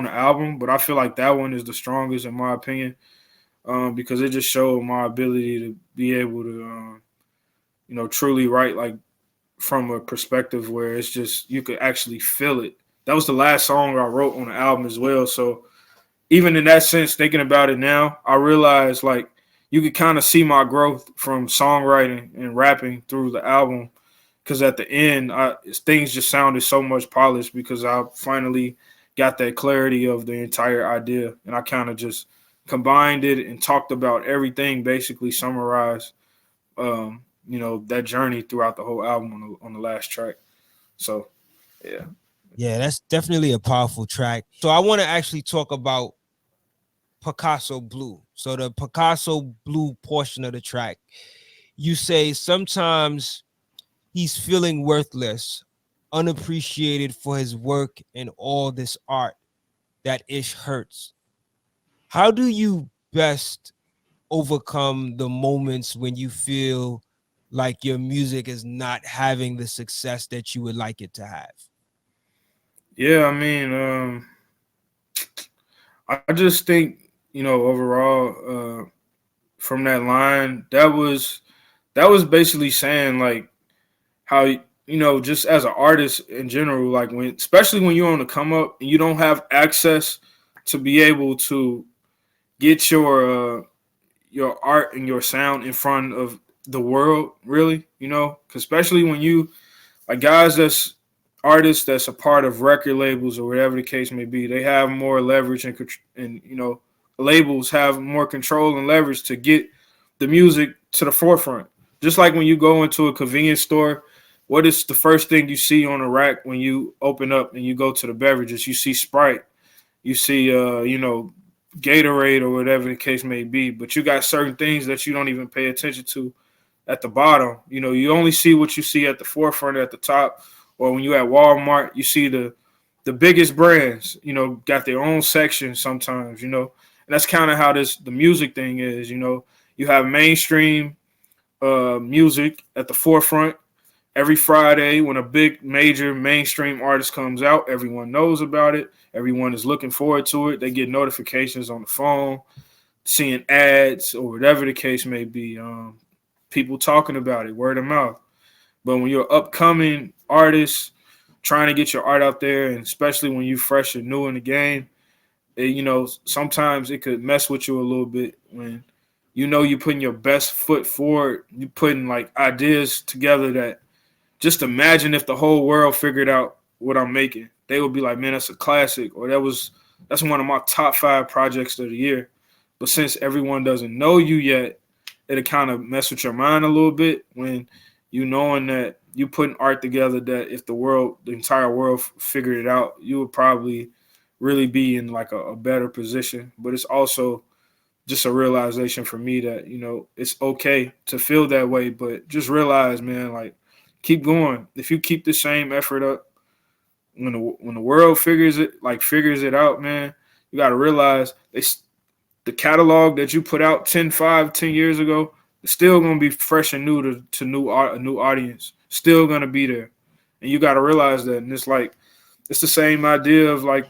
[SPEAKER 2] the album, but I feel like that one is the strongest in my opinion, because it just showed my ability to be able to, truly write like from a perspective where it's just you could actually feel it. That was the last song I wrote on the album as well. So even in that sense, thinking about it now, I realized like you could kind of see my growth from songwriting and rapping through the album. Because at the end, things just sounded so much polished because I finally got that clarity of the entire idea, and I kind of just combined it and talked about everything, basically summarized, that journey throughout the whole album on the last track. So, yeah.
[SPEAKER 1] Yeah, that's definitely a powerful track. So I want to actually talk about Picasso Blue. So the Picasso Blue portion of the track, you say sometimes he's feeling worthless, unappreciated for his work and all this art. That ish hurts. How do you best overcome the moments when you feel like your music is not having the success that you would like it to have?
[SPEAKER 2] Yeah, I mean, I just think, overall, from that line, that was basically saying like how just as an artist in general, like especially when you're on the come up and you don't have access to be able to get your art and your sound in front of the world, really, 'cause especially when you like guys that's artists that's a part of record labels or whatever the case may be, they have more leverage and labels have more control and leverage to get the music to the forefront. Just like when you go into a convenience store, what is the first thing you see on the rack when you open up and you go to the beverages? You see Sprite, you see Gatorade or whatever the case may be. But you got certain things that you don't even pay attention to at the bottom. You only see what you see at the forefront, at the top, or when you at Walmart, you see the biggest brands. Got their own section sometimes. And that's kind of how the music thing is. You have mainstream music at the forefront. Every Friday, when a big major mainstream artist comes out, everyone knows about it. Everyone is looking forward to it. They get notifications on the phone, seeing ads or whatever the case may be. People talking about it, word of mouth. But when you're an upcoming artist trying to get your art out there, and especially when you're fresh and new in the game, sometimes it could mess with you a little bit when you're putting your best foot forward. You're putting like ideas together that just imagine if the whole world figured out what I'm making. They would be like, man, that's a classic, or that's one of my top 5 projects of the year. But since everyone doesn't know you yet, it'll kind of mess with your mind a little bit when knowing that you putting art together that if the entire world figured it out, you would probably really be in like a better position. But it's also just a realization for me that, it's okay to feel that way, but just realize, man, like, keep going. If you keep the same effort up, when the world figures it out, man, you got to realize the catalog that you put out 10 years ago is still gonna be fresh and new to a new audience. Still gonna be there, and you got to realize that. And it's the same idea of like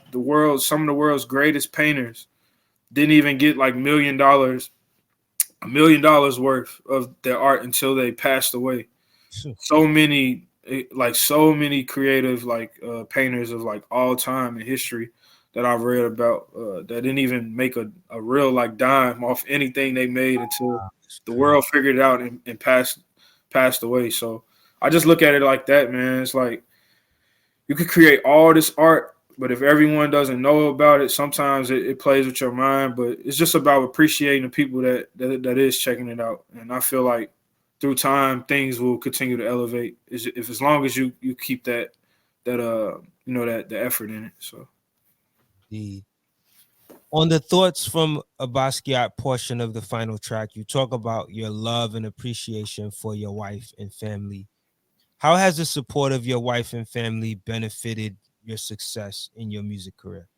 [SPEAKER 2] some of the world's greatest painters didn't even get like $1 million worth of their art until they passed away. So many creative painters of like all time in history that I've read about that didn't even make a real like dime off anything they made until the world figured it out and passed away. So I just look at it like that, man. It's like you could create all this art, but if everyone doesn't know about it, sometimes it plays with your mind. But it's just about appreciating the people that is checking it out. And I feel like through time, things will continue to elevate if as long as you keep that the effort in it. So.
[SPEAKER 1] Indeed. On the thoughts from a Basquiat portion of the final track, you talk about your love and appreciation for your wife and family. How has the support of your wife and family benefited your success in your music career?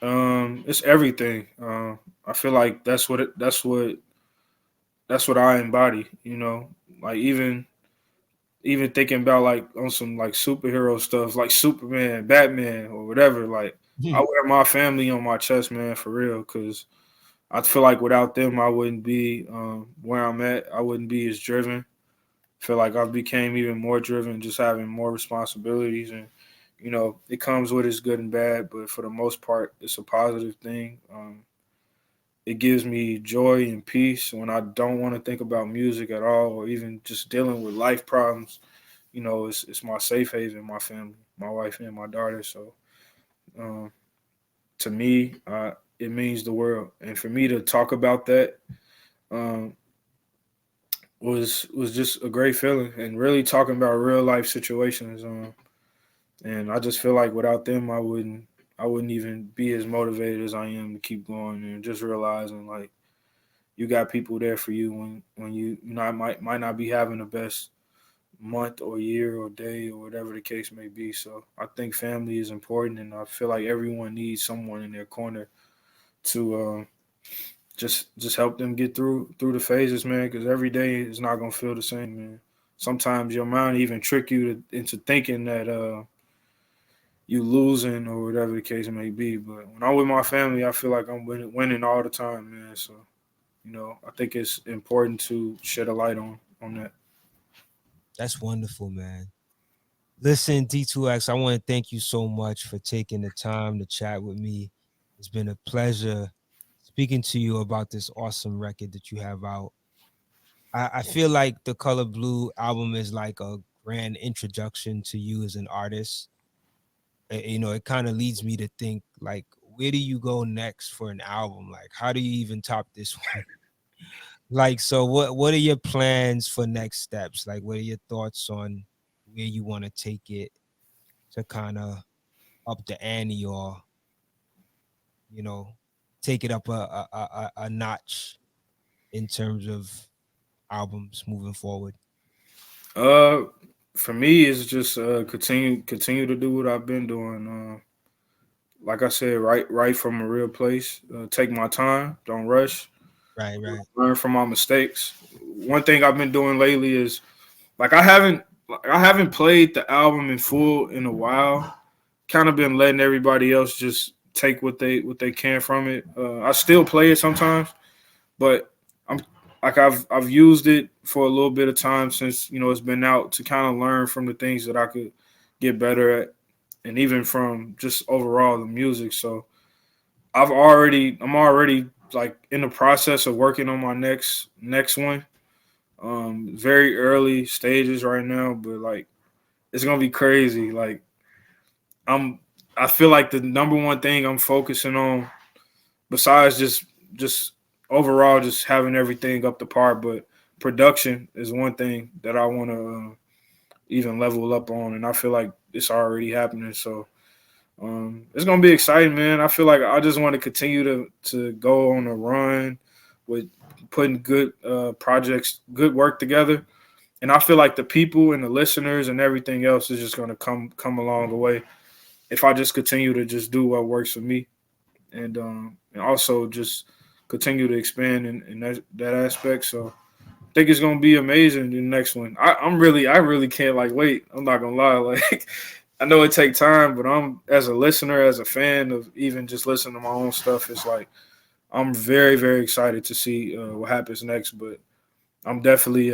[SPEAKER 2] It's everything. I feel like that's what I embody. Like even thinking about like on some like superhero stuff, like Superman, Batman, or whatever. Like I wear my family on my chest, man, for real, because I feel like without them, I wouldn't be where I'm at. I wouldn't be as driven. I feel like I've became even more driven, just having more responsibilities, and it comes with its good and bad. But for the most part, it's a positive thing. It gives me joy and peace when I don't want to think about music at all, or even just dealing with life problems. It's my safe haven, my family, my wife and my daughter. So um, to me, it means the world. And for me to talk about that um, was just a great feeling, and really talking about real life situations. And I just feel like without them, I wouldn't even be as motivated as I am to keep going, and just realizing like you got people there for you when might not be having the best month or year or day or whatever the case may be. So I think family is important, and I feel like everyone needs someone in their corner to just help them get through the phases, man. Because every day is not gonna feel the same, man. Sometimes your mind even trick you into thinking that you losing or whatever the case may be. But when I'm with my family, I feel like I'm winning all the time, man. So I think it's important to shed a light on that.
[SPEAKER 1] That's wonderful, man. Listen, D2X, I want to thank you so much for taking the time to chat with me. It's been a pleasure speaking to you about this awesome record that you have out. I feel like the Color Blue album is like a grand introduction to you as an artist. It kind of leads me to think like, where do you go next for an album? Like, how do you even top this one? Like, so what are your plans for next steps? Like, what are your thoughts on where you want to take it to kind of up the ante, or take it up a notch in terms of albums moving forward?
[SPEAKER 2] Uh, for me, it's just continue to do what I've been doing. Like I said, right from a real place. Take my time, don't rush.
[SPEAKER 1] Right.
[SPEAKER 2] Learn from my mistakes. One thing I've been doing lately is like I haven't played the album in full in a while. Kind of been letting everybody else just take what they can from it. I still play it sometimes, but I'm like I've used it for a little bit of time since it's been out to kind of learn from the things that I could get better at, and even from just overall the music. So I'm already like in the process of working on my next one. Very early stages right now, but like it's gonna be crazy. Like I'm I feel like the number one thing I'm focusing on, besides just overall just having everything up to par, but production is one thing that I want to even level up on, and I feel like it's already happening. So it's gonna be exciting, man. I feel like I just want to continue to go on a run with putting good projects, good work together, and I feel like the people and the listeners and everything else is just gonna come along the way if I just continue to just do what works for me, and also just continue to expand in that aspect. So I think it's gonna be amazing. The next one, I really can't like wait. I'm not gonna lie, like I know it take time, but I'm as a listener, as a fan of even just listening to my own stuff, it's like I'm very very excited to see what happens next. But I'm definitely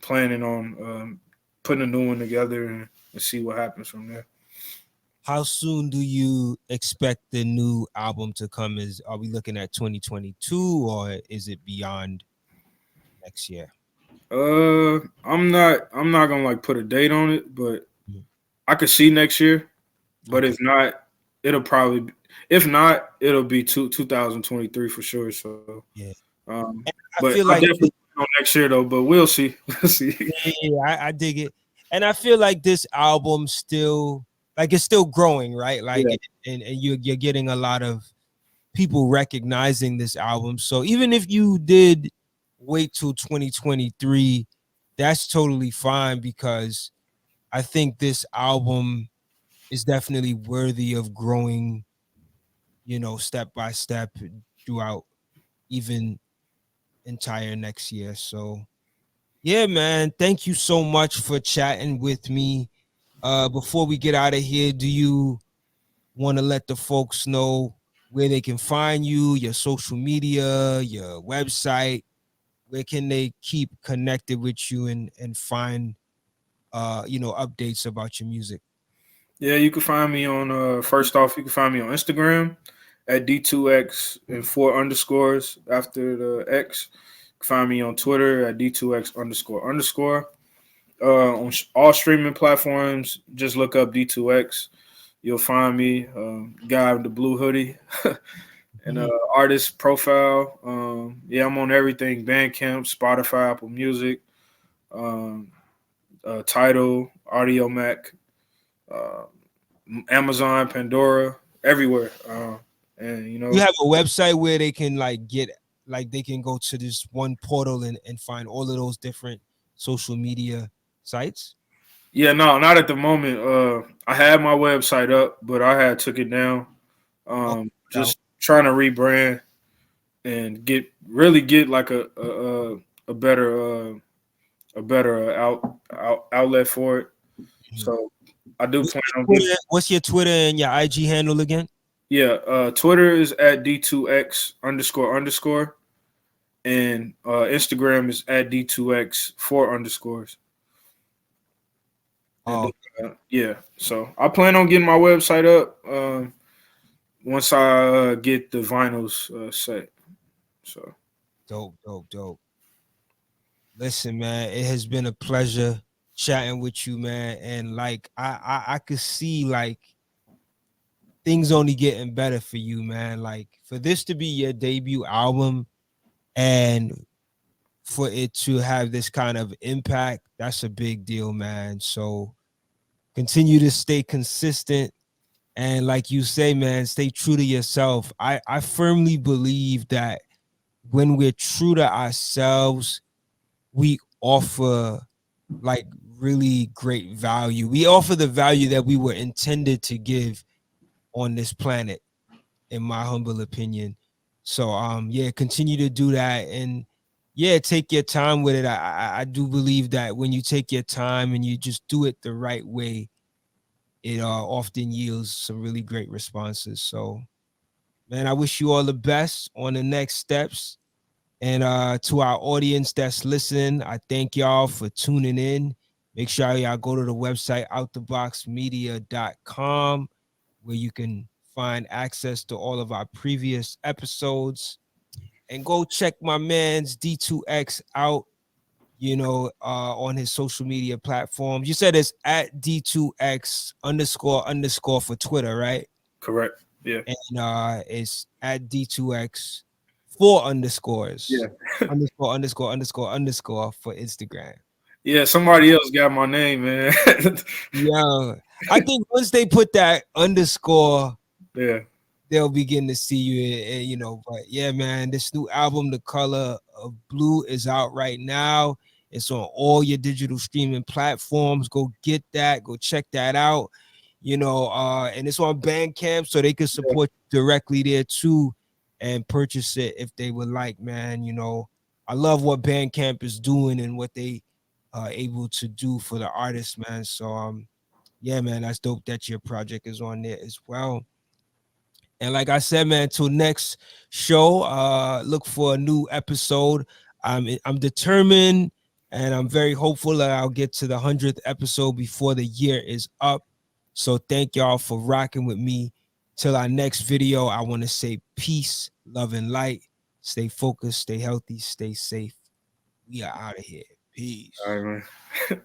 [SPEAKER 2] planning on putting a new one together and see what happens from there.
[SPEAKER 1] How soon do you expect the new album to come? Are we looking at 2022, or is it beyond next year?
[SPEAKER 2] I'm not gonna like put a date on it, but I could see next year. But
[SPEAKER 1] Okay.
[SPEAKER 2] if not, it'll probably be, if not, it'll be 2023 for sure. So,
[SPEAKER 1] Yeah. And I
[SPEAKER 2] but
[SPEAKER 1] feel
[SPEAKER 2] I
[SPEAKER 1] like
[SPEAKER 2] definitely on next year though. But we'll see. We'll see.
[SPEAKER 1] yeah, I dig it. And I feel like this album still, like, it's still growing, right? Like,
[SPEAKER 2] Yeah.
[SPEAKER 1] and you're getting a lot of people recognizing this album. So even if you did wait till 2023, that's totally fine, because I think this album is definitely worthy of growing, step by step throughout even entire next year. So yeah, man, thank you so much for chatting with me. Before we get out of here, do you want to let the folks know where they can find you, your social media, your website? Where can they keep connected with you and find updates about your music?
[SPEAKER 2] Yeah, you can find me on. First off, you can find me on Instagram at D2x and four underscores after the X. You can find me on Twitter at D2x underscore underscore. On all streaming platforms, just look up D2X. You'll find me, guy with the blue hoodie, and
[SPEAKER 1] Mhm.
[SPEAKER 2] artist profile. Yeah, I'm on everything: Bandcamp, Spotify, Apple Music, um, Tidal, Audio Mac, uh, Amazon, Pandora, everywhere. And
[SPEAKER 1] You have a website where they can they can go to this one portal and find all of those different social media sites?
[SPEAKER 2] yeah, no, not at the moment. I had my website up, but I had took it down.
[SPEAKER 1] Okay. Now,
[SPEAKER 2] Just trying to rebrand and get like a better outlet for it.
[SPEAKER 1] mhm.
[SPEAKER 2] So I do plan on getting.
[SPEAKER 1] What's your Twitter and your IG handle again?
[SPEAKER 2] Yeah, Twitter is at D2X underscore underscore, and Instagram is at D2X four underscores. And
[SPEAKER 1] Oh,
[SPEAKER 2] yeah, so I plan on getting my website up once I get the vinyls set. So
[SPEAKER 1] dope. Listen, man, it has been a pleasure chatting with you, man. And like I could see like things only getting better for you, man. Like for this to be your debut album and for it to have this kind of impact, that's a big deal, man. So Continue to stay consistent. And like you say, man, stay true to yourself. I firmly believe that when we're true to ourselves, we offer like really great value. We offer the value that we were intended to give on this planet, in my humble opinion. So yeah, continue to do that, and yeah, take your time with it. I do believe that when you take your time and you just do it the right way, it often yields some really great responses. So man, I wish you all the best on the next steps. And to our audience that's listening, I thank y'all for tuning in. Make sure y'all go to the website outtheboxmedia.com where you can find access to all of our previous episodes. And go check my man's D2X out, on his social media platforms. You said it's at D2X __ for Twitter, right?
[SPEAKER 2] Correct. Yeah.
[SPEAKER 1] And it's at D2X 4 underscores.
[SPEAKER 2] Yeah.
[SPEAKER 1] __ for Instagram.
[SPEAKER 2] Yeah. Somebody else got my name, man.
[SPEAKER 1] Yeah. I think once they put that underscore,
[SPEAKER 2] Yeah.
[SPEAKER 1] they'll begin to see you, but yeah, man, this new album, The Color of Blue, is out right now. It's on all your digital streaming platforms. Go get that. Go check that out. And it's on Bandcamp, so they can support you directly there too and purchase it if they would like, man. I love what Bandcamp is doing and what they are able to do for the artists, man. So yeah, man, that's dope that your project is on there as well. And like I said, man, till next show, look for a new episode. I'm determined and I'm very hopeful that I'll get to the 100th episode before the year is up. So thank y'all for rocking with me. Till our next video, I want to say peace, love, and light. Stay focused, stay healthy, stay safe. We are out of here. Peace.
[SPEAKER 2] All right, man.